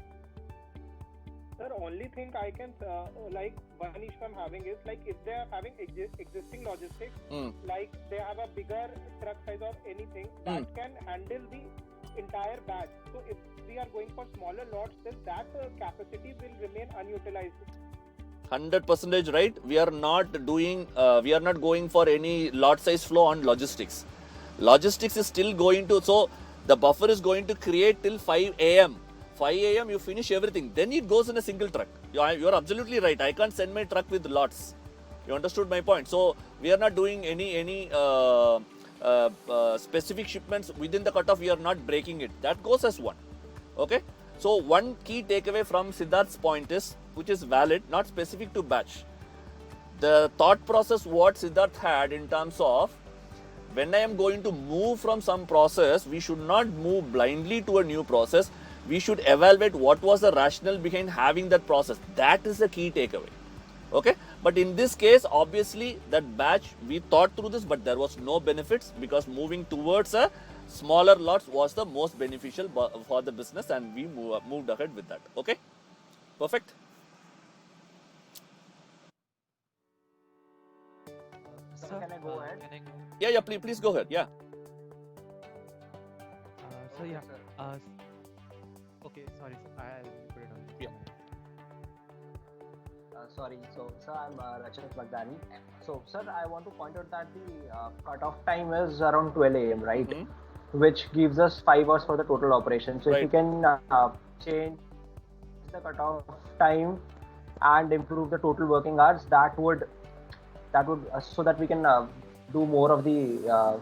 Speaker 9: Sir, only thing I can like one issue I'm having is like if they are having existing logistics, like they have a bigger truck size or anything that can handle the entire batch. So if we are going for smaller lots, then that capacity will remain unutilized.
Speaker 2: 100% right. We are not going for any lot size flow on logistics. Logistics is still going to, so the buffer is going to create till 5 a.m. 5 a.m. you finish everything. Then it goes in a single truck. You are absolutely right. I can't send my truck with lots. You understood my point. So we are not doing any specific shipments within the cutoff. We are not breaking it. That goes as one. Okay. So one key takeaway from Siddharth's point is, which is valid, not specific to batch. The thought process what Siddharth had in terms of, when I am going to move from some process, we should not move blindly to a new process. We should evaluate what was the rationale behind having that process. That is the key takeaway. Okay. But in this case, obviously that batch, we thought through this, but there was no benefits, because moving towards a smaller lots was the most beneficial for the business, and we moved ahead with that. Okay. Perfect.
Speaker 10: Sir, can I go ahead?
Speaker 2: Yeah, please go ahead. Yeah.
Speaker 6: So yeah. Okay, sorry, sir. I'll put it on.
Speaker 2: Yeah.
Speaker 10: Sorry. So, sir, I'm Rachit Bagdani. So, sir, I want to point out that the cutoff time is around 12 a.m., right? Which gives us 5 hours for the total operation. So, if you can change the cutoff time and improve the total working hours, that would so that we can do more of the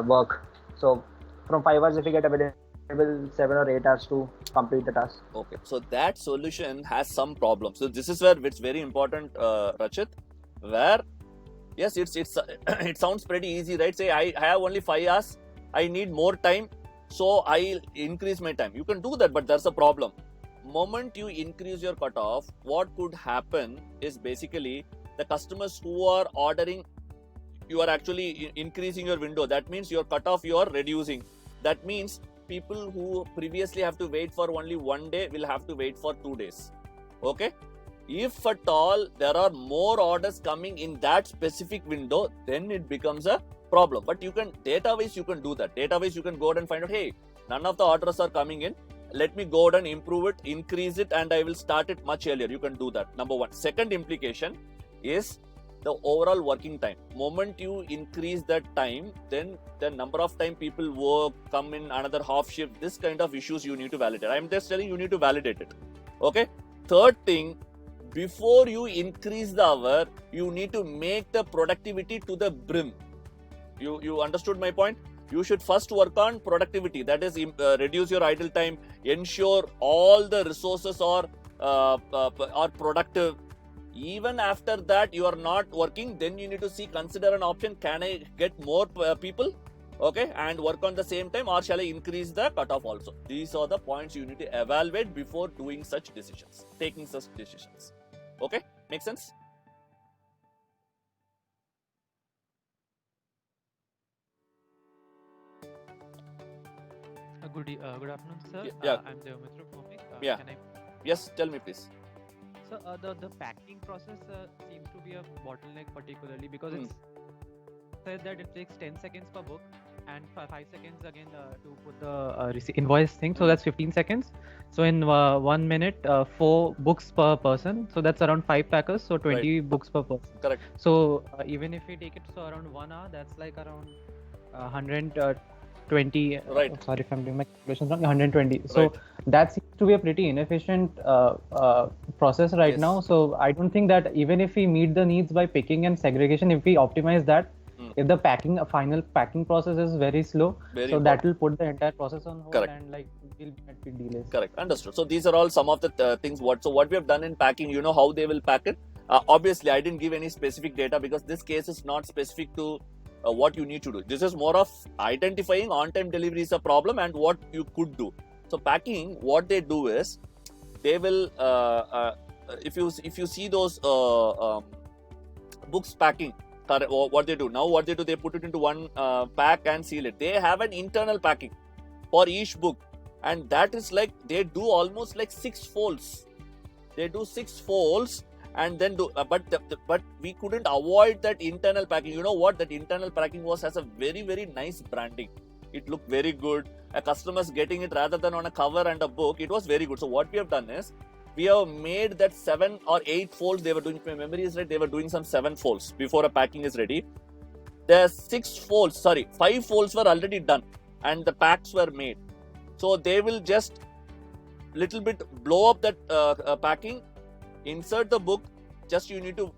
Speaker 10: work. So, from 5 hours, if we get available 7 or 8 hours to complete the task.
Speaker 2: Okay, so that solution has some problems. So this is where it's very important, Rachit, where yes, it's it sounds pretty easy, right? Say I have only 5 hours, I need more time, so I'll increase my time. You can do that, but there's a problem. Moment you increase your cutoff, what could happen is basically the customers who are ordering, you are actually increasing your window. That means your cutoff you are reducing. That means people who previously have to wait for only 1 day will have to wait for 2 days. Okay, if at all there are more orders coming in that specific window, then it becomes a problem. But you can, data-wise you can do that. Data-wise you can go out and find out, hey, none of the orders are coming in, let me go out and improve it, increase it, and I will start it much earlier. You can do that, number one. Second implication is the overall working time. Moment you increase that time, then the number of time people work, come in another half shift, this kind of issues you need to validate. I'm just telling you need to validate it. Okay. Third thing, before you increase the hour, you need to make the productivity to the brim. You understood my point? You should first work on productivity. That is, reduce your idle time, ensure all the resources are productive. Even after that you are not working, then you need to consider an option, can I get more people, okay, and work on the same time, or shall I increase the cutoff also? These are the points you need to evaluate before doing such decisions, taking such decisions. Okay, make sense?
Speaker 6: Good afternoon, sir.
Speaker 2: Yeah.
Speaker 6: I'm Devmitra Bhumik.
Speaker 2: Yeah.
Speaker 6: Can I...
Speaker 2: Yes, tell me please.
Speaker 6: So the packing process seems to be a bottleneck, particularly because it's said that it takes 10 seconds per book and 5 seconds again to put the invoice thing. So that's 15 seconds. So in 1 minute, 4 books per person. So that's around 5 packers. So 20 books per person.
Speaker 2: Correct.
Speaker 6: So even if we take it so around 1 hour, that's like around 120.
Speaker 2: Right.
Speaker 6: Sorry if I'm doing my calculations wrong. 120. So that seems to be a pretty inefficient process right now. So I don't think that even if we meet the needs by picking and segregation, if we optimize that, if the final packing process is very slow, that will put the entire process on hold. And like we'll be at big delays.
Speaker 2: Correct. Understood. So these are all some of the things. What we have done in packing, you know how they will pack it. Obviously, I didn't give any specific data because this case is not specific to what you need to do. This is more of identifying on-time delivery is a problem and what you could do. So packing, what they do is they will if you see those books packing, what they do they put it into one pack and seal it. They have an internal packing for each book, and that is like they do almost like 6 folds. They do 6 folds and then do but we couldn't avoid that internal packing. You know what, that internal packing has a very, very nice branding. It looked very good. A customer's getting it rather than on a cover and a book. It was very good. So what we have done is we have made that 7 or 8 folds. They were doing, if my memory is right, they were doing some 7 folds before a packing is ready. The 5 folds were already done and the packs were made. So they will just little bit blow up that packing, insert the book. Just you need to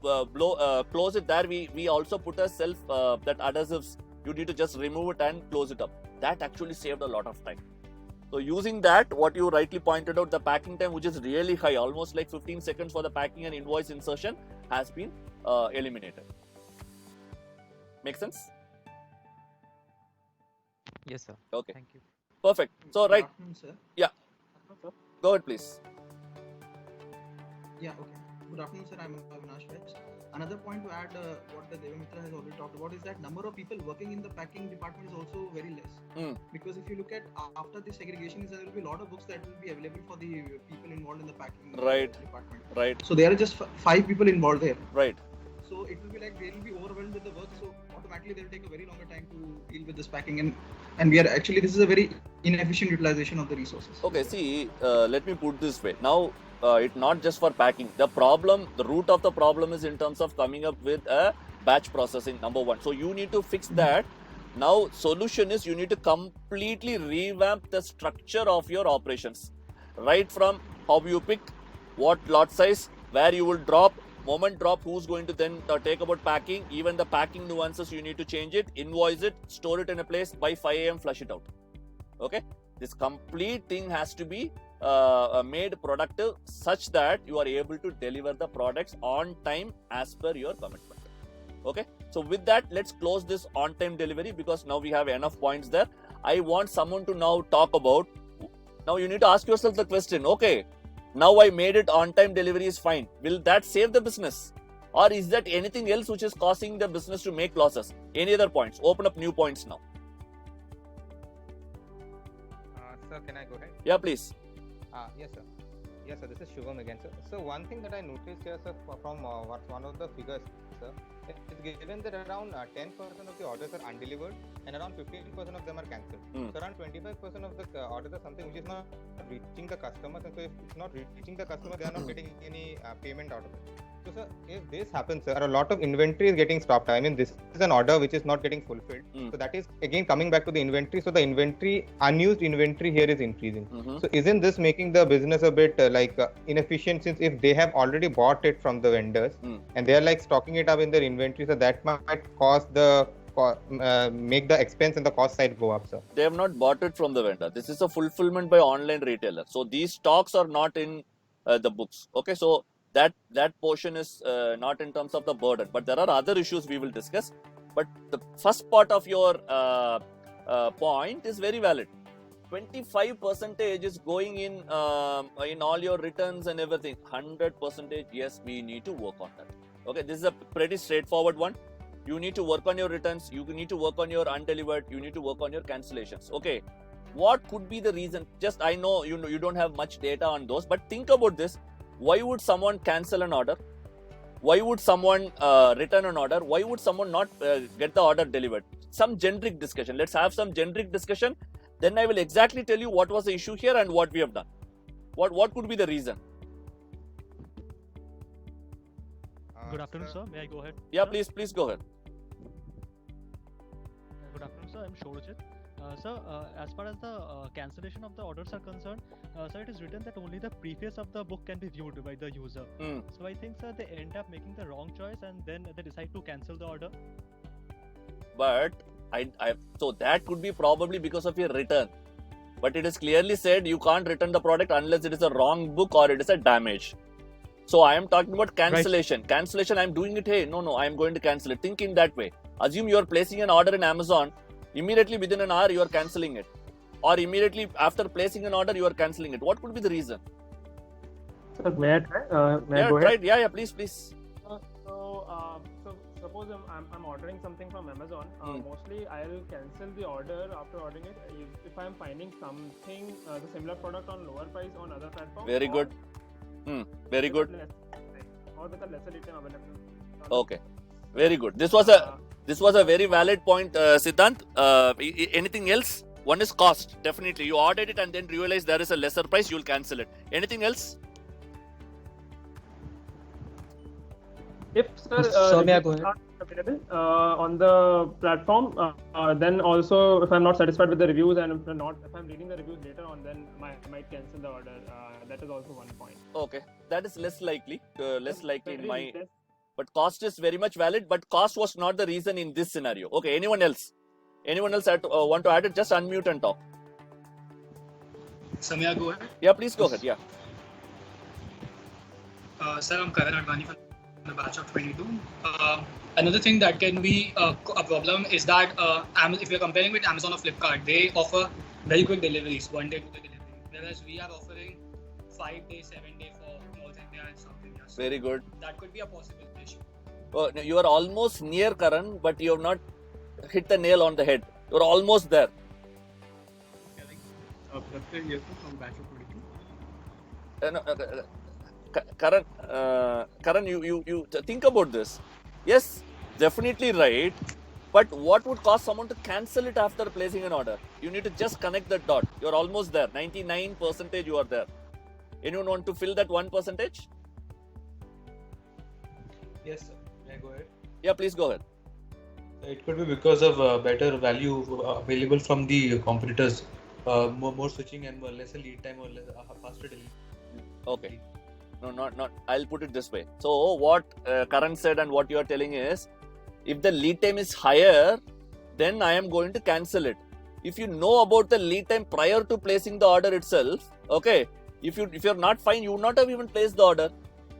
Speaker 2: close it there. We also put a self that adhesives. You need to just remove it and close it up. That actually saved a lot of time. So using that, what you rightly pointed out, the packing time, which is really high, almost like 15 seconds for the packing and invoice insertion, has been eliminated. Make sense?
Speaker 6: Yes, sir.
Speaker 2: Okay.
Speaker 6: Thank you.
Speaker 2: Perfect. So right.
Speaker 11: Good afternoon, sir.
Speaker 2: Yeah. Go ahead, please.
Speaker 11: Yeah. Okay. Good afternoon, sir. I'm Avinash Vech. Another point to add, what the Devmitra has already talked about is that number of people working in the packing department is also very less. Because if you look at after the segregation, there will be a lot of books that will be available for the people involved in the packing department.
Speaker 2: Right.
Speaker 11: So there are just 5 people involved there.
Speaker 2: Right.
Speaker 11: So it will be like they will be overwhelmed with the work. So automatically they will take a very longer time to deal with this packing, and we are actually, this is a very inefficient utilization of the resources.
Speaker 2: Okay. See, let me put this way. Now it not just for packing. The root of the problem is in terms of coming up with a batch processing, number one. So you need to fix that. Now solution is you need to completely revamp the structure of your operations, right from how you pick, what lot size, where you will drop, moment drop, who's going to then take about packing, even the packing nuances you need to change it, invoice it, store it in a place, by 5 a.m. flush it out. Okay, this complete thing has to be made productive such that you are able to deliver the products on time as per your commitment. Okay, so with that, let's close this on-time delivery because now we have enough points there. I want someone to now talk about, now you need to ask yourself the question, okay, now I made it on-time delivery is fine. Will that save the business? Or is that anything else which is causing the business to make losses? Any other points? Open up new points now.
Speaker 8: Sir, can I go ahead?
Speaker 2: Yeah, please.
Speaker 8: Yes, sir. Yes, sir. This is Shubham again, sir. So one thing that I noticed here, sir, from one of the figures, sir, it's given that around 10% of the orders are undelivered and around 15% of them are cancelled. So around 25% of the orders are something which is not reaching the customers, and so if it's not reaching the customer, they are not getting any payment out of it. So sir, if this happens, sir, a lot of inventory is getting stopped. I mean, this is an order which is not getting fulfilled. So that is again coming back to the inventory. So the inventory, unused inventory here is increasing. So isn't this making the business a bit inefficient, since if they have already bought it from the vendors and they are like stocking it up in their inventory, so that might cause the make the expense and the cost side go up, sir.
Speaker 2: They have not bought it from the vendor. This is a fulfillment by online retailer. So these stocks are not in the books. Okay, so that portion is not in terms of the burden, but there are other issues we will discuss. But the first part of your point is very valid. 25% is going in all your returns and everything. 100%, yes, we need to work on that. Okay, this is a pretty straightforward one. You need to work on your returns, you need to work on your undelivered, you need to work on your cancellations. Okay, what could be the reason? Just, I know you don't have much data on those, but think about this. Why would someone cancel an order? Why would someone return an order? Why would someone not get the order delivered? Some generic discussion. Let's have some generic discussion. Then I will exactly tell you what was the issue here and what we have done. What could be the reason?
Speaker 12: Good afternoon, sir. May I go ahead?
Speaker 2: Yeah,
Speaker 12: sir?
Speaker 2: please go ahead.
Speaker 12: Good afternoon, sir. I'm Shorjit. Sir, as far as the cancellation of the orders are concerned, sir, it is written that only the preface of the book can be viewed by the user. So I think, sir, they end up making the wrong choice and then they decide to cancel the order.
Speaker 2: But so that could be probably because of your return. But it is clearly said you can't return the product unless it is a wrong book or it is a damage. So I am talking about cancellation. Right. Cancellation, I am doing it, hey, no, I am going to cancel it. Think in that way. Assume you are placing an order in Amazon. Immediately within an hour, you are cancelling it. Or immediately after placing an order, you are cancelling it. What could be the reason?
Speaker 13: Sir, may I try? May I go ahead?
Speaker 2: Yeah, please.
Speaker 13: So suppose I'm ordering something from Amazon. Mostly I'll cancel the order after ordering it if I'm finding something, the similar product on lower price on other platforms.
Speaker 2: Very good. Very good.
Speaker 13: Or with a lesser lead time available.
Speaker 2: Okay. Very good. This was a very valid point, Siddhant. Anything else? One is cost. Definitely. You ordered it and then realize there is a lesser price, you'll cancel it. Anything else?
Speaker 13: If reviews are available on the platform, then also if I'm not satisfied with the reviews and if I'm reading the reviews later on, then I might cancel the order. That is also one point.
Speaker 2: Okay, that is less likely. In my. But cost is very much valid. But cost was not the reason in this scenario. Okay, anyone else? Anyone else want to add it? Just unmute and talk.
Speaker 14: Sir, may I go ahead?
Speaker 2: Yeah, please go ahead. Yeah.
Speaker 14: Sir, I'm Karan Advani from the batch of 22. Another thing that can be a problem is that if you're comparing with Amazon or Flipkart, they offer very quick deliveries, 1 day to the delivery, whereas we are offering 5 days, 7 days for North India and South India. So
Speaker 2: very good.
Speaker 14: That could be a possible issue.
Speaker 2: Oh, you are almost near, Karan, but you have not hit the nail on the head. You are almost there.
Speaker 5: From batch of
Speaker 2: 22. Karan, you think about this. Yes, definitely right. But what would cause someone to cancel it after placing an order? You need to just connect the dot. You're almost there. 99% you are there. Anyone want to fill that 1%?
Speaker 15: Yes, sir. May I go ahead?
Speaker 2: Yeah, please go ahead.
Speaker 15: It could be because of better value available from the competitors, more switching and lesser lead time or faster delivery.
Speaker 2: Okay. No, not. I'll put it this way. So what Karan said and what you are telling is, if the lead time is higher, then I am going to cancel it. If you know about the lead time prior to placing the order itself, okay, if you're not fine, you would not have even placed the order.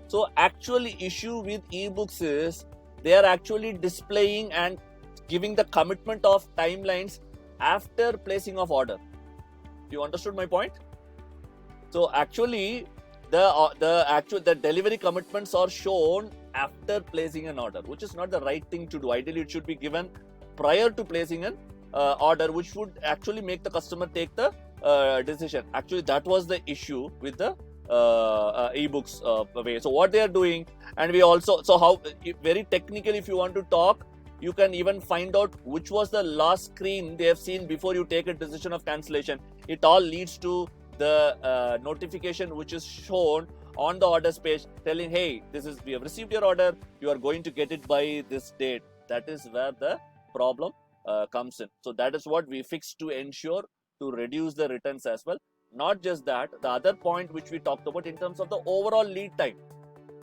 Speaker 2: So actually issue with ebooks is they are actually displaying and giving the commitment of timelines after placing of order. You understood my point? So actually the delivery commitments are shown after placing an order, which is not the right thing to do. Ideally, it should be given prior to placing an order, which would actually make the customer take the decision. Actually, that was the issue with the ebooks way. So what they are doing, and we also, so how very technical, if you want to talk, you can even find out which was the last screen they have seen before you take a decision of cancellation. It all leads to the notification which is shown on the orders page telling, hey, we have received your order, you are going to get it by this date. That is where the problem comes in. So that is what we fixed to ensure to reduce the returns as well. Not just that, the other point which we talked about in terms of the overall lead time.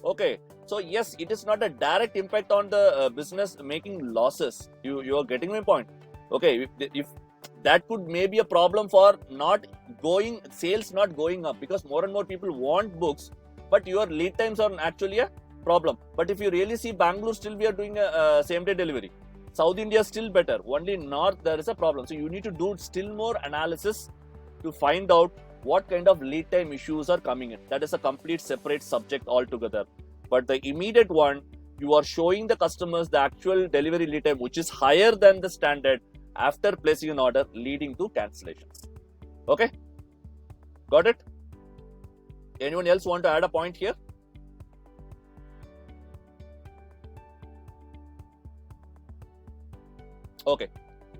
Speaker 2: Okay, so yes, it is not a direct impact on the business making losses. You are getting my point. Okay, if that could maybe a problem for sales not going up, because more and more people want books, but your lead times are actually a problem. But if you really see, Bangalore still we are doing a same day delivery. South India still better. Only North there is a problem. So you need to do still more analysis to find out what kind of lead time issues are coming in. That is a complete separate subject altogether. But the immediate one, you are showing the customers the actual delivery lead time, which is higher than the standard after placing an order, leading to cancellations. Okay? Got it? Anyone else want to add a point here? Okay.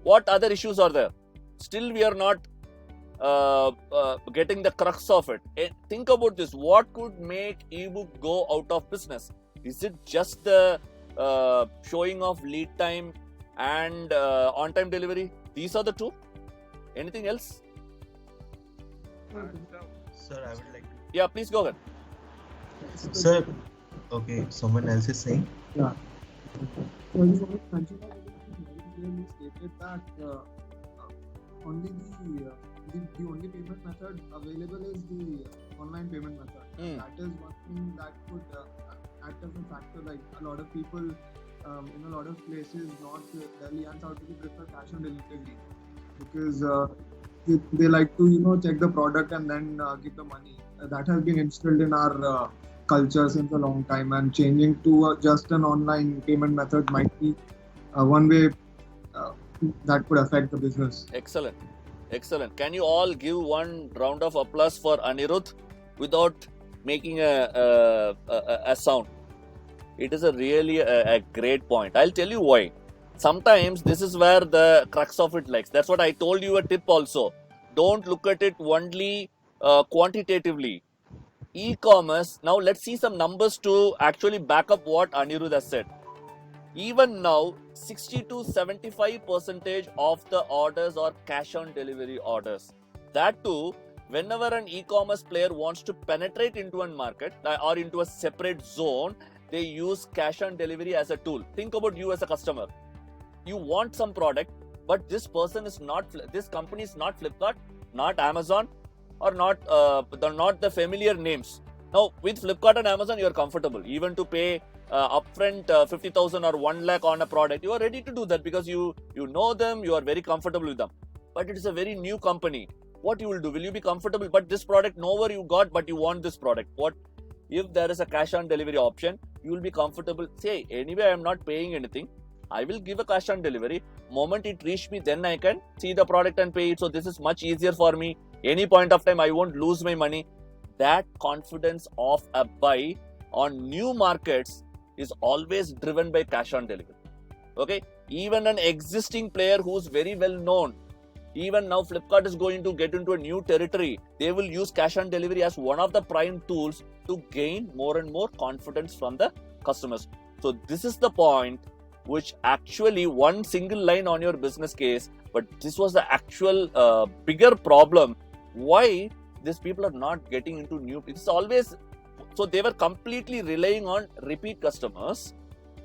Speaker 2: What other issues are there? Still we are not getting the crux of it. Think about this. What could make ebook go out of business? Is it just the showing of lead time and on-time delivery? These are the two. Anything else?
Speaker 16: Sir, I would like to.
Speaker 2: Yeah, please go ahead.
Speaker 16: Sir, okay, someone else is saying.
Speaker 17: Yeah. So I just want to mention that you stated that only the only payment method available is the online payment method. That is one thing that could act as a factor. Like a lot of people in a lot of places, North Delhi and South Delhi, prefer cash on delivery because they like to check the product and then give the money. That has been instilled in our culture since a long time, and changing to just an online payment method might be one way that could affect the business.
Speaker 2: Excellent. Excellent. Can you all give one round of applause for Anirudh without making a sound? It is really a great point. I'll tell you why. Sometimes this is where the crux of it lies. That's what I told you a tip also. Don't look at it only quantitatively. E-commerce, now let's see some numbers to actually back up what Anirudh has said. Even now, 60 to 75% of the orders are cash on delivery orders. That too, whenever an e-commerce player wants to penetrate into a market or into a separate zone, they use cash on delivery as a tool. Think about you as a customer. You want some product, but this company is not Flipkart, not Amazon, or not the familiar names. Now, with Flipkart and Amazon, you are comfortable. Even to pay upfront 50,000 or 1 lakh on a product, you are ready to do that because you know them, you are very comfortable with them. But it is a very new company. What you will do? Will you be comfortable? But this product, nowhere you got, but you want this product. What if there is a cash on delivery option? You will be comfortable. Say, anyway, I am not paying anything. I will give a cash on delivery. Moment it reached me, then I can see the product and pay it. So this is much easier for me. Any point of time, I won't lose my money. That confidence of a buy on new markets is always driven by cash on delivery. Okay, even an existing player who's very well known, Even now, Flipkart is going to get into a new territory. They will use cash on delivery as one of the prime tools to gain more and more confidence from the customers. So this is the point which actually one single line on your business case, but this was the actual bigger problem. Why these people are not getting into new? It's always, so they were completely relying on repeat customers,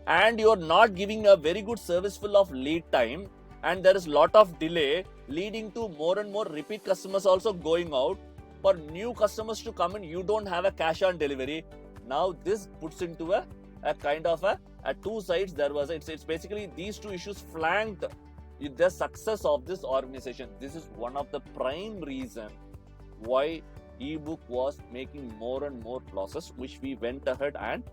Speaker 2: and you're not giving a very good service full of lead time, and there is lot of delay, leading to more and more repeat customers also going out. For new customers to come in, you don't have a cash on delivery. Now this puts into a kind of a two sides. There was it's basically these two issues flanked the success of this organization. This is one of the prime reason why ebook was making more and more losses, which we went ahead and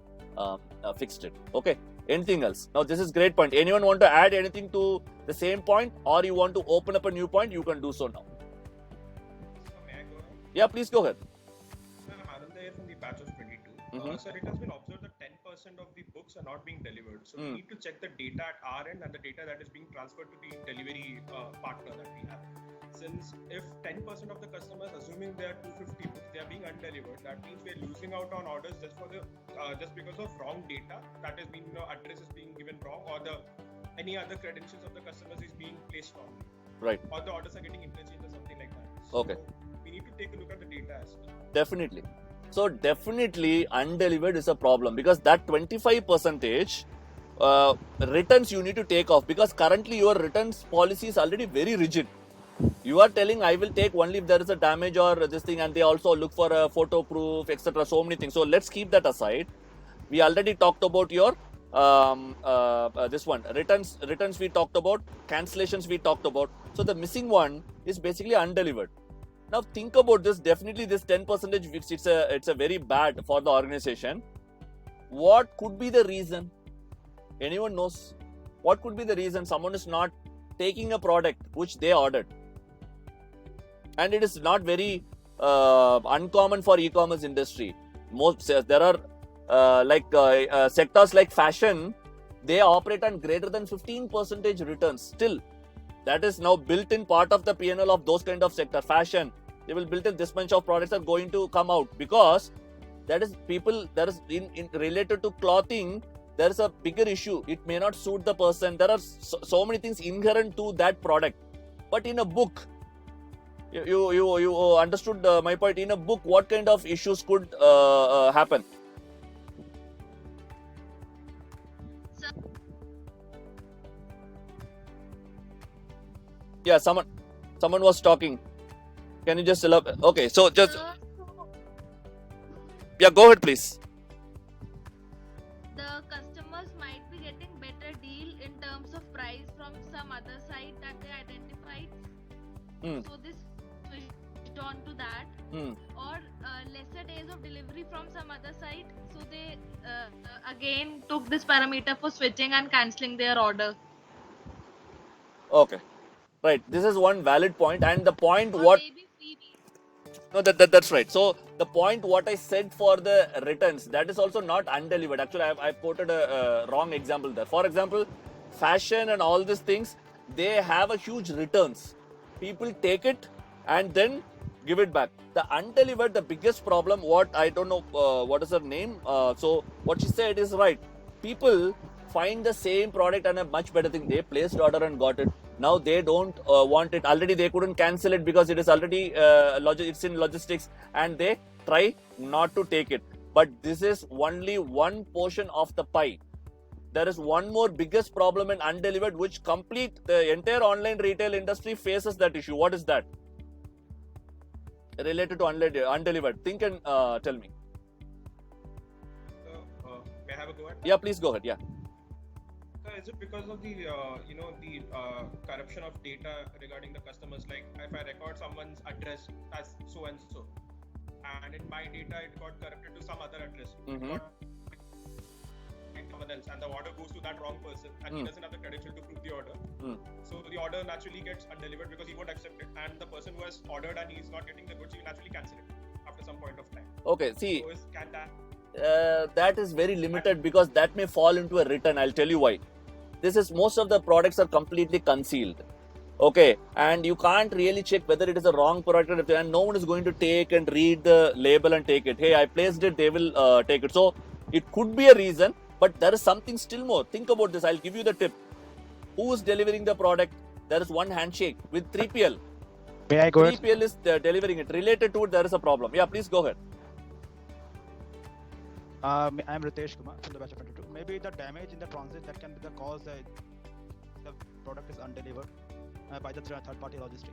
Speaker 2: fixed it. Okay, anything else? Now this is great point. Anyone want to add anything to the same point, or you want to open up a new point? You can do so now. Yeah, please go ahead.
Speaker 18: Sir, I'm Anand here from the batch of 22. Sir, it has been observed that 10% of the books are not being delivered. So we need to check the data at our end and the data that is being transferred to the delivery partner that we have. Since if 10% of the customers, assuming there are 250 books, they are being undelivered, that means we are losing out on orders just for the just because of wrong data. That has been address is being given wrong, or any other credentials of the customers is being placed wrongly.
Speaker 2: Right.
Speaker 18: Or the orders are getting interchanged or something like that.
Speaker 2: Okay.
Speaker 18: We need to take a look at the data as well.
Speaker 2: Definitely. So definitely undelivered is a problem, because that 25% returns you need to take off, because currently your returns policy is already very rigid. You are telling I will take only if there is a damage or this thing, and they also look for a photo proof, etc. So many things. So let's keep that aside. We already talked about your this one returns we talked about, cancellations we talked about. So the missing one is basically undelivered. Now think about this. Definitely this 10%, which it's a very bad for the organization. What could be the reason? Anyone knows? What could be the reason someone is not taking a product which they ordered? And it is not very uncommon for e-commerce industry. There are sectors like fashion, they operate on greater than 15% returns still. That is now built in part of the P&L of those kind of sector. Fashion, they will build in this much of products are going to come out, because that is people, there is in related to clothing, there is a bigger issue. It may not suit the person. There are so many things inherent to that product. But in a book, you understood my point. In a book, what kind of issues could happen? Yeah, someone was talking. Can you just elaborate? Okay, so just yeah, go ahead, please.
Speaker 19: The customers might be getting better deal in terms of price from some other site that they identified. So this switched on to that, or lesser days of delivery from some other site. So they again took this parameter for switching and cancelling their order.
Speaker 2: Okay. Right, this is one valid point, and the point what no that's right. So the point what I said for the returns, that is also not undelivered. Actually, I've quoted a wrong example there. For example, fashion and all these things, they have a huge returns. People take it and then give it back. The undelivered, the biggest problem, what I don't know what is her name. So what she said is right. People find the same product and a much better thing. They placed order and got it. Now they don't want it. Already they couldn't cancel it because it is already it's in logistics, and they try not to take it. But this is only one portion of the pie. There is one more biggest problem in undelivered, which the entire online retail industry faces that issue. What is that? Related to undelivered. Think and tell me.
Speaker 18: May I have a go at that?
Speaker 2: Yeah, please go ahead. Yeah.
Speaker 18: Is it because of the corruption of data regarding the customers? Like if I record someone's address as so and so, and in my data it got corrupted to some other address, someone else, and the order goes to that wrong person, and he doesn't have the credential to prove the order. So the order naturally gets undelivered because he won't accept it, and the person who has ordered and he's not getting the goods, he will naturally cancel it after some point of time.
Speaker 2: Okay, see.
Speaker 18: So
Speaker 2: that is very limited, because that may fall into a return. I'll tell you why. Most of the products are completely concealed. Okay, and you can't really check whether it is a wrong product, and no one is going to take and read the label and take it. Hey, I placed it, they will take it. So it could be a reason, but there is something still more. Think about this. I'll give you the tip. Who is delivering the product? There is one handshake with 3PL.
Speaker 1: May I go
Speaker 2: 3PL is delivering it. Related to it, there is a problem. Yeah, please go ahead.
Speaker 20: I'm Ritesh Kumar from the batch of 22. Maybe the damage in the transit that can be the cause that the product is undelivered by the third-party logistic.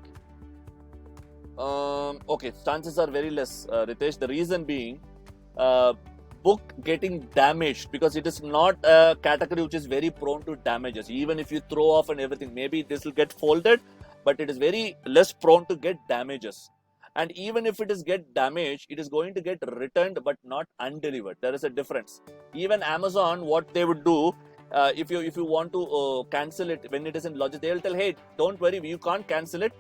Speaker 2: Okay, chances are very less, Ritesh. The reason being, book getting damaged because it is not a category which is very prone to damages. Even if you throw off and everything, maybe this will get folded, but it is very less prone to get damages. And even if it is get damaged, it is going to get returned but not undelivered. There is a difference. Even Amazon, what they would do, if you want to cancel it when it is in logic, they will tell, hey, don't worry, you can't cancel it.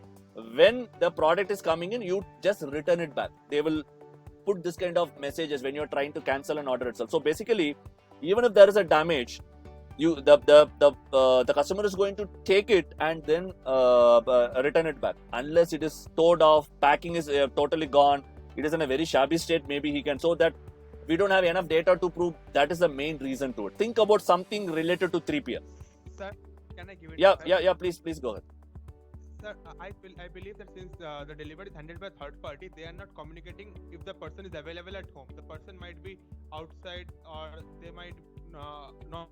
Speaker 2: When the product is coming in, you just return it back. They will put this kind of messages when you're trying to cancel an order itself. So basically, even if there is a damage, the customer is going to take it and then return it back. Unless it is towed off, packing is totally gone, it is in a very shabby state, maybe he can. So that we don't have enough data to prove that is the main reason to it. Think about something related to 3PL.
Speaker 21: Sir, can I give it?
Speaker 2: Yeah, please go ahead.
Speaker 21: Sir, I believe that since the delivery is handled by third party, they are not communicating if the person is available at home. The person might be outside, or they might not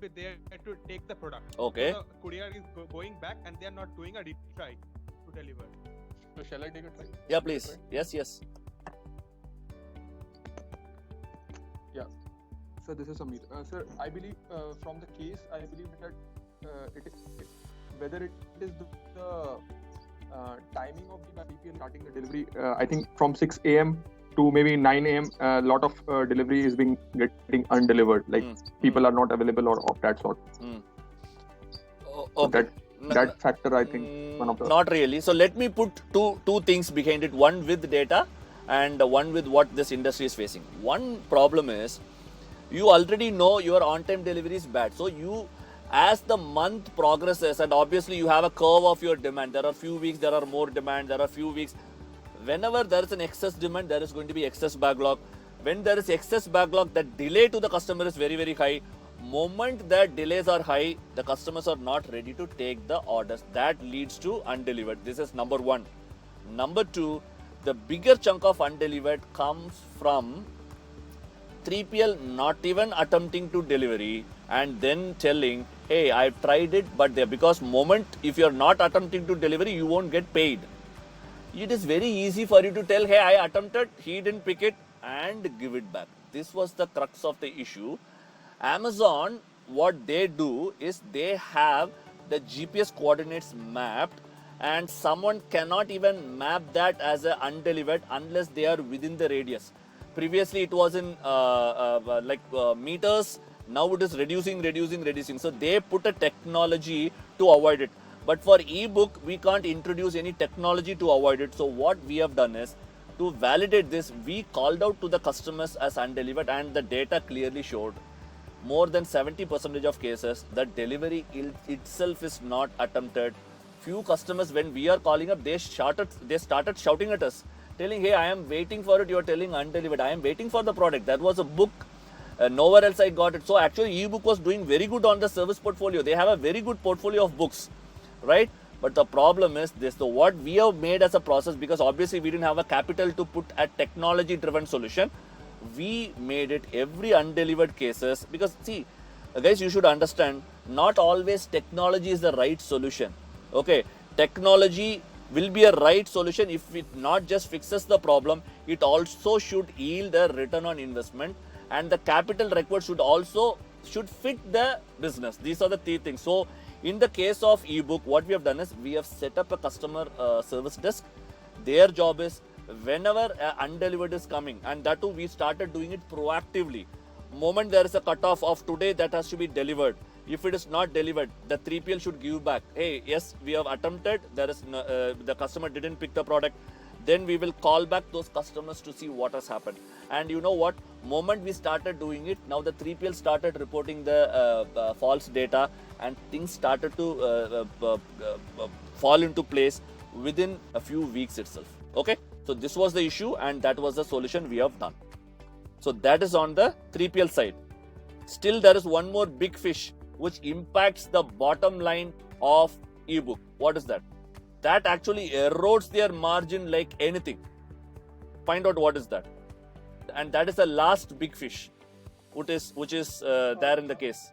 Speaker 21: be there to take the product.
Speaker 2: Okay.
Speaker 21: So the courier is going back and they are not doing a retry to deliver.
Speaker 5: So shall I take it?
Speaker 2: Yeah, please. Yes.
Speaker 5: Yeah. Sir, this is Samir. Sir, I believe from the case, I believe that whether it is the timing of the PPL starting the delivery, I think from 6 a.m. to maybe 9 a.m. A lot of delivery is getting undelivered. Like people are not available or of that sort.
Speaker 2: Okay.
Speaker 5: So that factor, I think, one of the.
Speaker 2: Not really. So let me put two things behind it. One with data and one with what this industry is facing. One problem is you already know your on-time delivery is bad. So as the month progresses, and obviously you have a curve of your demand. There are few weeks, there are more demand. There are few weeks. Whenever there is an excess demand, there is going to be excess backlog. When there is excess backlog, the delay to the customer is very, very high. Moment that delays are high, the customers are not ready to take the orders. That leads to undelivered. This is number one. Number two, the bigger chunk of undelivered comes from 3PL not even attempting to delivery and then telling, hey, I've tried it, but because moment if you're not attempting to delivery, you won't get paid. It is very easy for you to tell, hey, I attempted, he didn't pick it, and give it back. This was the crux of the issue. Amazon, what they do is they have the GPS coordinates mapped, and someone cannot even map that as an undelivered unless they are within the radius. Previously, it was in meters. Now it is reducing. So they put a technology to avoid it. But for ebook, we can't introduce any technology to avoid it. So what we have done is, to validate this, we called out to the customers as undelivered, and the data clearly showed more than 70% of cases the delivery itself is not attempted. Few customers, when we are calling up, they started shouting at us, telling, hey, I am waiting for it, you are telling undelivered. I am waiting for the product. That was a book. Nowhere else I got it. So actually ebook was doing very good on the service portfolio. They have a very good portfolio of books, right? But the problem is this, so what we have made as a process, because obviously we didn't have a capital to put a technology driven solution, we made it every undelivered cases, because see guys, you should understand, not always technology is the right solution. Okay, technology will be a right solution if it not just fixes the problem, it also should yield a return on investment, and the capital required should fit the business. These are the three things. So in the case of ebook, what we have done is we have set up a customer service desk. Their job is whenever undelivered is coming, and that too we started doing it proactively. Moment there is a cutoff of today that has to be delivered. If it is not delivered, the 3PL should give back. Hey, yes, we have attempted. There is the customer didn't pick the product. Then we will call back those customers to see what has happened. And you know what? Moment we started doing it, now the 3PL started reporting the false data, and things started to fall into place within a few weeks itself. Okay, so this was the issue, and that was the solution we have done. So that is on the 3PL side. Still, there is one more big fish which impacts the bottom line of ebook. What is that? That actually erodes their margin like anything. Find out what is that, and that is the last big fish, which is there in the case.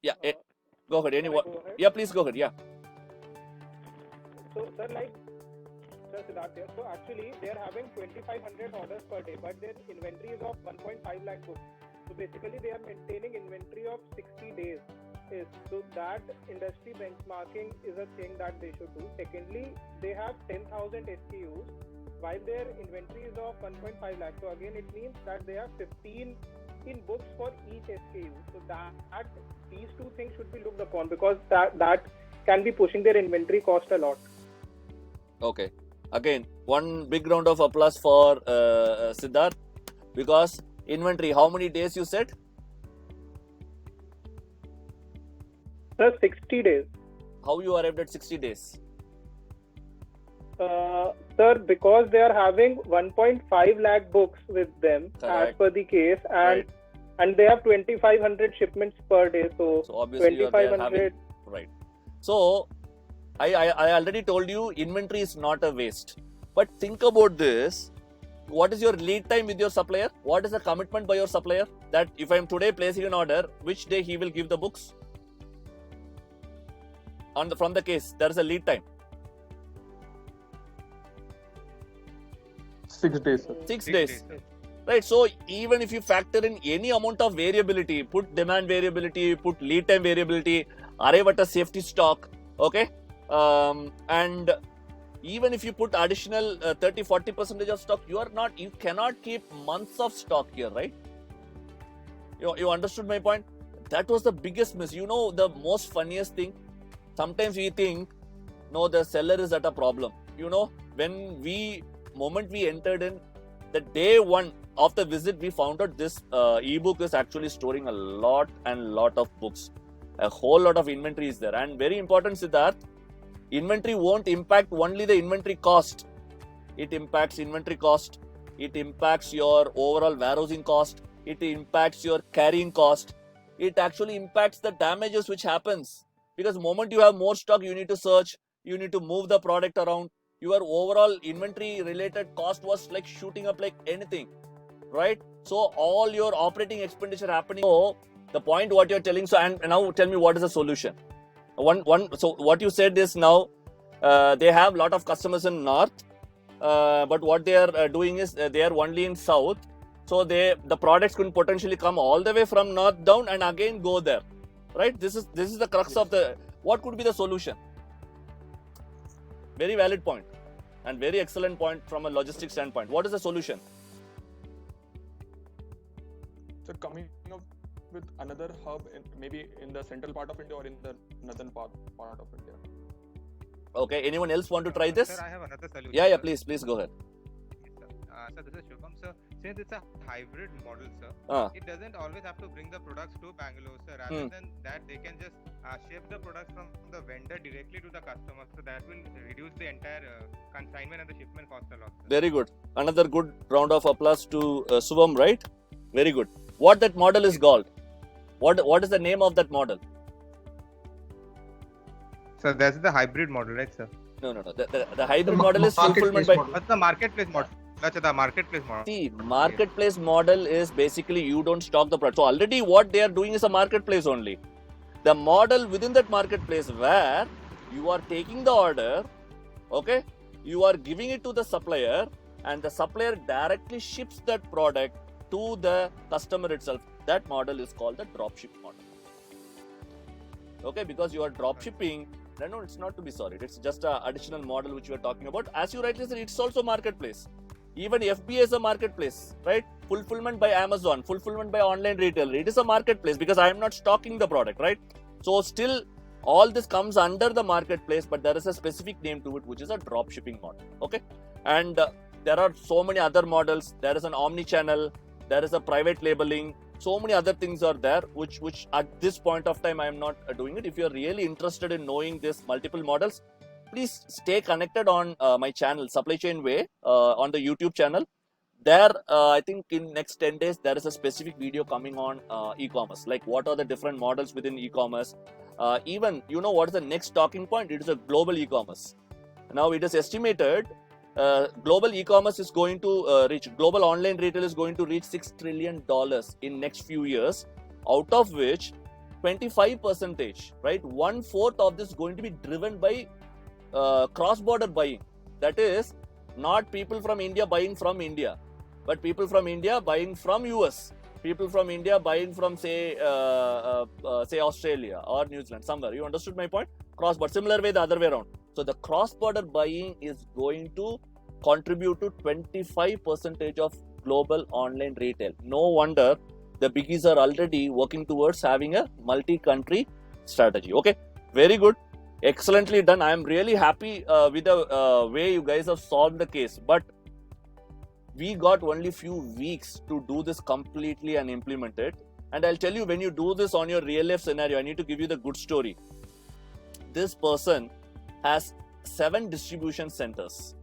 Speaker 2: Yeah. Go ahead. Yeah, please go ahead. Yeah.
Speaker 9: So, sir, Siddharth here. So actually, they are having 2,500 orders per day, but their inventory is of 1.5 lakh books. So basically, they are maintaining inventory of 60 days. So that industry benchmarking is a thing that they should do. Secondly, they have 10,000 SKUs while their inventory is of 1.5 lakh. So again, it means that they have 15 books for each SKU. So that these two things should be looked upon, because that can be pushing their inventory cost a lot.
Speaker 2: Okay. Again, one big round of applause for Siddharth, because inventory, how many days you said?
Speaker 9: Sir, 60 days.
Speaker 2: How you arrived at 60 days?
Speaker 9: Sir, because they are having 1.5 lakh books with them. Correct. As per the case, and they have 2,500 shipments per day. So
Speaker 2: obviously
Speaker 9: 2,500.
Speaker 2: Right. So I already told you, inventory is not a waste. But think about this. What is your lead time with your supplier? What is the commitment by your supplier? That if I am today placing an order, which day he will give the books? From the case, there is a lead time.
Speaker 5: 6 days, sir.
Speaker 2: 6 days. Right. So even if you factor in any amount of variability, put demand variability, put lead time variability, arrive at a safety stock, okay? And even if you put additional 30-40% of stock, you cannot keep months of stock here, right? You understood my point? That was the biggest miss. You know, the most funniest thing, sometimes we think, no, the seller is at a problem. You know, moment we entered in, the day one of the visit, we found out this ebook is actually storing a lot of books. A whole lot of inventory is there. And very important, Siddharth, inventory won't impact only the inventory cost. It impacts inventory cost. It impacts your overall warehousing cost. It impacts your carrying cost. It actually impacts the damages which happens. Because the moment you have more stock, you need to search, you need to move the product around. Your overall inventory related cost was like shooting up like anything, right? So all your operating expenditure happening. So the point what you're telling, so and now tell me what is the solution. So what you said is now they have a lot of customers in north, but what they are doing is they are only in south. So the products could potentially come all the way from north down and again go there, right? This is the crux of the. What could be the solution? Very valid point and very excellent point from a logistics standpoint. What is the solution?
Speaker 5: So coming up with another hub, maybe in the central part of India or in the northern part of India.
Speaker 2: Okay. Anyone else want to try this?
Speaker 8: Sir, I have another solution.
Speaker 2: Yeah. Please go ahead.
Speaker 8: Yes, sir. This is Shubham, sir. Since it's a hybrid model, sir, it doesn't always have to bring the products to Bangalore, sir. Rather than that, they can just ship the products from the vendor directly to the customer. So that will reduce the entire consignment and the shipment cost a lot, sir.
Speaker 2: Very good. Another good round of applause to Shubham, right? Very good. What that model is called? What is the name of that model?
Speaker 8: So that's the hybrid model, right, sir?
Speaker 2: No. The hybrid model is fulfillment by.
Speaker 8: What's the marketplace model? That's the marketplace model.
Speaker 2: See, marketplace model is basically you don't stock the product. So already what they are doing is a marketplace only. The model within that marketplace where you are taking the order, okay, you are giving it to the supplier and the supplier directly ships that product to the customer itself. That model is called the dropship model. Okay, because you are dropshipping, no, it's not to be sorry. It's just an additional model which we are talking about. As you rightly said, it's also marketplace. Even FBA is a marketplace, right? Fulfillment by Amazon, fulfillment by online retailer. It is a marketplace because I am not stocking the product, right? So still, all this comes under the marketplace, but there is a specific name to it, which is a drop shipping model, okay? And there are so many other models. There is an omni-channel, there is a private labeling, so many other things are there, which at this point of time I am not doing it. If you are really interested in knowing this multiple models, please stay connected on my channel, Supply Chain Way, on the YouTube channel. There, I think in next 10 days, there is a specific video coming on e-commerce, like what are the different models within e-commerce. Even, you know what is the next talking point? It is a global e-commerce. Now, it is estimated global e-commerce is going to reach, global online retail is going to reach $6 trillion in next few years, out of which 25%, right, 1/4 of this is going to be driven by cross-border buying. That is, not people from India buying from India, but people from India buying from US, people from India buying from say Australia or New Zealand, somewhere. You understood my point? Cross-border. Similar way, the other way around. So the cross-border buying is going to contribute to 25% of global online retail. No wonder the biggies are already working towards having a multi-country strategy. Okay, very good. Excellently done. I am really happy with the way you guys have solved the case. But we got only few weeks to do this completely and implement it. And I'll tell you, when you do this on your real life scenario, I need to give you the good story. This person has 7 distribution centers.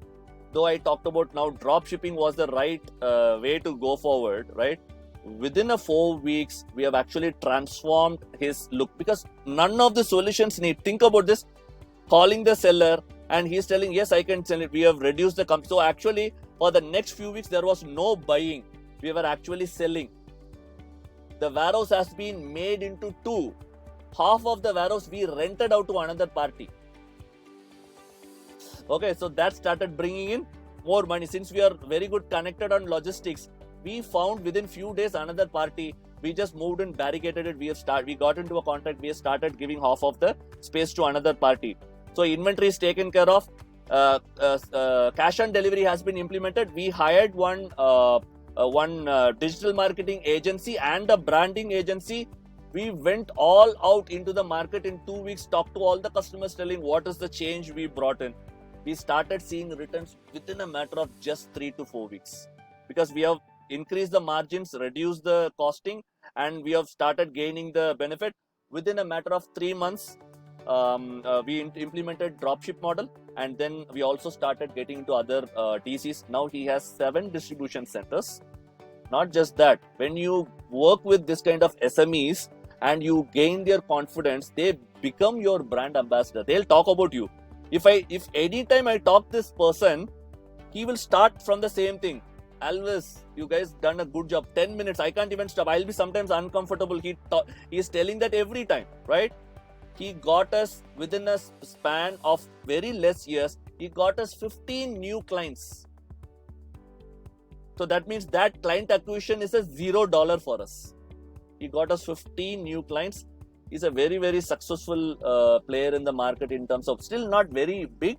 Speaker 2: Though I talked about now drop shipping was the right way to go forward, right? Within a 4 weeks, we have actually transformed his look, because none of the solutions need. Think about this, calling the seller and he's telling, yes, I can sell it. We have reduced the company. So actually, for the next few weeks, there was no buying. We were actually selling. The warehouse has been made into 2. Half of the warehouse we rented out to another party. Okay, so that started bringing in more money. Since we are very good connected on logistics, we found within few days another party. We just moved and barricaded it. We got into a contract. We started giving half of the space to another party. So inventory is taken care of. Cash on delivery has been implemented. We hired one digital marketing agency and a branding agency. We went all out into the market in 2 weeks, talked to all the customers, telling what is the change we brought in. We started seeing returns within a matter of just 3 to 4 weeks, because we have increased the margins, reduced the costing, and we have started gaining the benefit. Within a matter of 3 months, we implemented dropship model, and then we also started getting into other DCs. Now he has 7 distribution centers. Not just that, when you work with this kind of SMEs and you gain their confidence, they become your brand ambassador. They'll talk about you. If anytime I talk this person, he will start from the same thing. Alvis, you guys done a good job. 10 minutes, I can't even stop. I'll be sometimes uncomfortable. He's telling that every time, right? He got us within a span of very less years. He got us 15 new clients. So that means that client acquisition is a $0 for us. He got us 15 new clients. He's a very, very successful player in the market in terms of still not very big.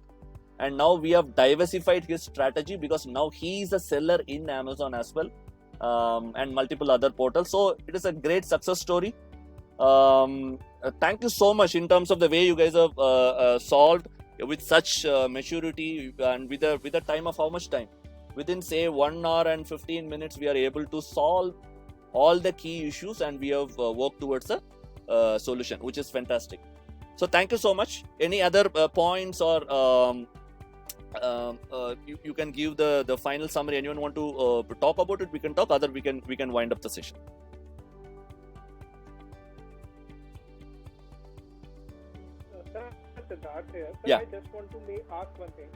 Speaker 2: And now we have diversified his strategy, because now he is a seller in Amazon as well, and multiple other portals. So it is a great success story. Thank you so much in terms of the way you guys have solved with such maturity, and with a time of how much time? Within say 1 hour and 15 minutes, we are able to solve all the key issues, and we have worked towards a solution, which is fantastic. So thank you so much. Any other points, or you can give the final summary? Anyone want to talk about it? We can talk. Other we can wind up the session.
Speaker 9: Siddharth here. So
Speaker 2: Yeah.
Speaker 9: I just want to ask one thing.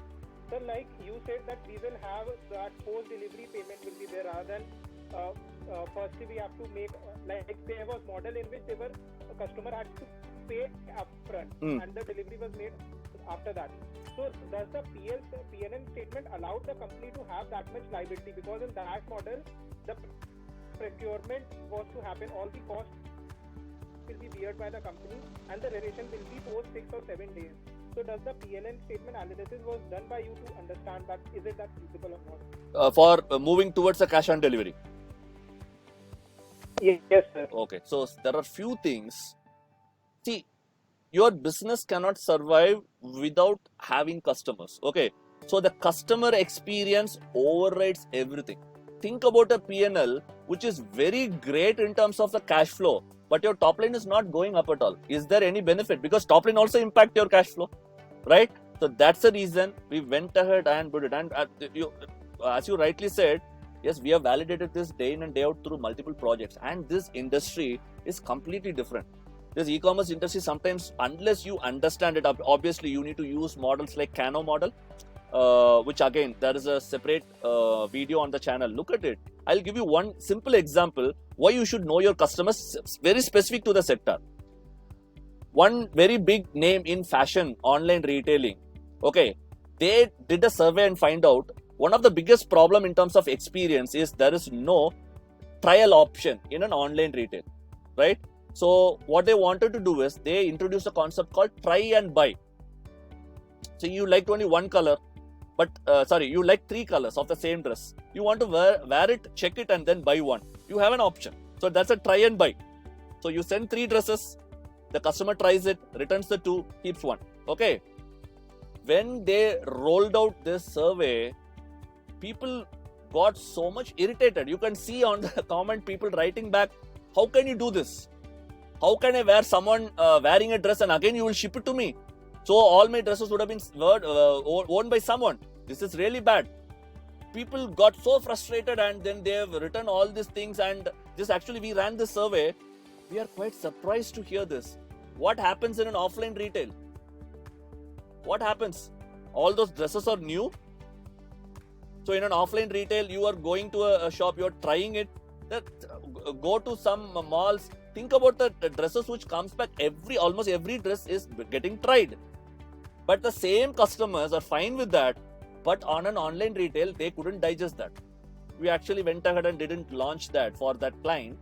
Speaker 9: So like you said that we will have that post-delivery payment will be there, rather than firstly we have to make like there was model in which a customer had to pay upfront and the delivery was made after that. So does the PNL statement allow the company to have that much liability? Because in that model, the procurement was to happen, all the costs will be beared by the company, and the relation will be post 6 or 7 days. So does the PNL statement analysis was done by you to understand that is it that feasible or not?
Speaker 2: For moving towards a cash on delivery.
Speaker 9: Yes, sir.
Speaker 2: Okay, so there are few things. See, your business cannot survive without having customers. Okay, so the customer experience overrides everything. think about a P&L which is very great in terms of the cash flow, but your top line is not going up at all. Is there any benefit? Because top line also impact your cash flow, right? So that's the reason we went ahead and put it. And as you rightly said, yes, we have validated this day in and day out through multiple projects. And this industry is completely different. This e-commerce industry, sometimes, unless you understand it, obviously you need to use models like Kano model, which again, there is a separate video on the channel. Look at it. I'll give you one simple example why you should know your customers, very specific to the sector. One very big name in fashion, online retailing. Okay, they did a survey and find out one of the biggest problem in terms of experience is there is no trial option in an online retail, right? So what they wanted to do is they introduced a concept called try and buy. So you liked only one color, but you like 3 colors of the same dress. You want to wear it, check it, and then buy one. You have an option. So that's a try and buy. So you send 3 dresses, the customer tries it, returns the 2, keeps 1. Okay. When they rolled out this survey, people got so much irritated. You can see on the comment people writing back, how can you do this? How can I wear someone wearing a dress and again you will ship it to me? So all my dresses would have been worn by someone. This is really bad. People got so frustrated and then they have written all these things, and this actually we ran this survey. We are quite surprised to hear this. What happens in an offline retail? What happens? All those dresses are new. So in an offline retail, you are going to a shop, you are trying it. Go to some malls. Think about the dresses which comes back. Almost every dress is getting tried. But the same customers are fine with that. But on an online retail, they couldn't digest that. We actually went ahead and didn't launch that for that client.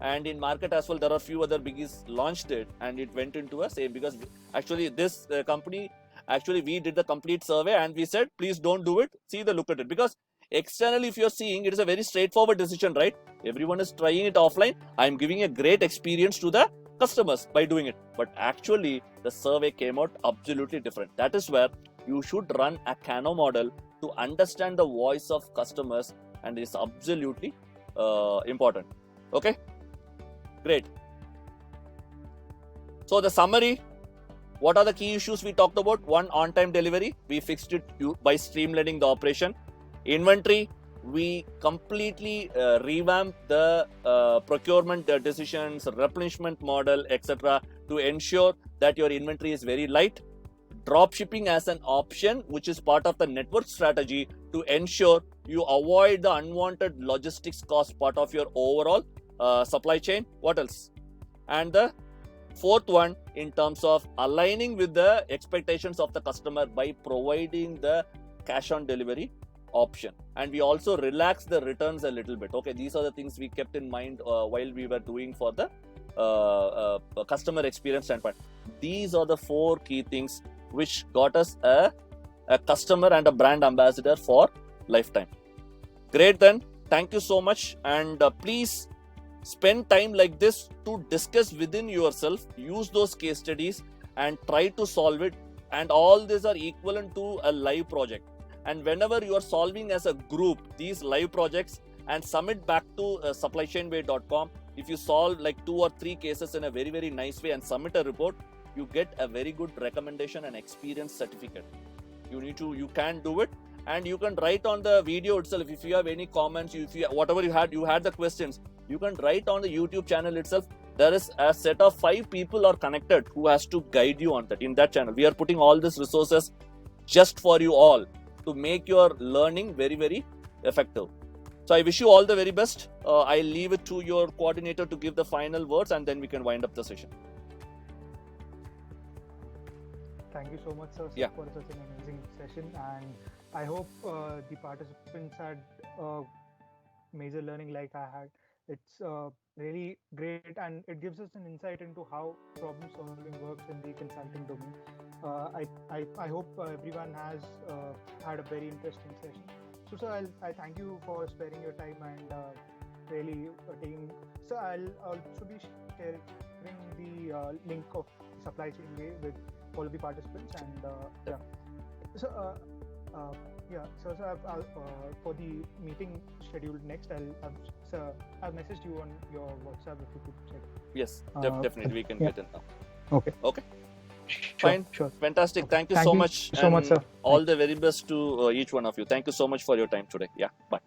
Speaker 2: And in market as well, there are a few other biggies launched it, and it went into a same, because actually this company, actually we did the complete survey and we said, please don't do it. Look at it. Because externally, if you're seeing, it is a very straightforward decision, right? Everyone is trying it offline. I'm giving a great experience to the customers by doing it. But actually, the survey came out absolutely different. That is where you should run a Kano model to understand the voice of customers, and it's absolutely important. Okay? Great. So the summary, what are the key issues we talked about? 1, on-time delivery. We fixed it by streamlining the operation. Inventory, we completely revamped the procurement decisions, replenishment model, etc. to ensure that your inventory is very light. Drop shipping as an option, which is part of the network strategy to ensure you avoid the unwanted logistics cost part of your overall supply chain. What else? And the 4th one, in terms of aligning with the expectations of the customer by providing the cash on delivery option. And we also relaxed the returns a little bit. Okay, these are the things we kept in mind while we were doing for the customer experience standpoint. These are the 4 key things which got us a customer and a brand ambassador for lifetime. Great then. Thank you so much. And please spend time like this to discuss within yourself, use those case studies and try to solve it. And all these are equivalent to a live project. And whenever you are solving as a group these live projects and submit back to supplychainway.com, if you solve like 2 or 3 cases in a very, very nice way and submit a report, you get a very good recommendation and experience certificate. You can do it, and you can write on the video itself. If you have any comments, whatever you had the questions, you can write on the YouTube channel itself. There is a set of 5 people are connected who has to guide you on that. In that channel, we are putting all these resources just for you all to make your learning very, very effective. So I wish you all the very best. I'll leave it to your coordinator to give the final words, and then we can wind up the session.
Speaker 1: Thank you so much, sir, for such an amazing session, and I hope the participants had major learning like I had. It's really great, and it gives us an insight into how problem solving works in the consulting domain. I hope everyone has had a very interesting session. So, sir, I thank you for sparing your time and really taking. So, I'll also be sharing the link of Supply Chain Way with all of the participants, and so Yeah, so for the meeting scheduled next, I've messaged you on your WhatsApp if you could check.
Speaker 2: Yes, definitely we can get in now.
Speaker 1: Okay.
Speaker 2: Fine.
Speaker 1: Sure.
Speaker 2: Fantastic. Thank you so much.
Speaker 1: So much, sir.
Speaker 2: All the very best to each one of you. Thank you so much for your time today. Yeah. Bye.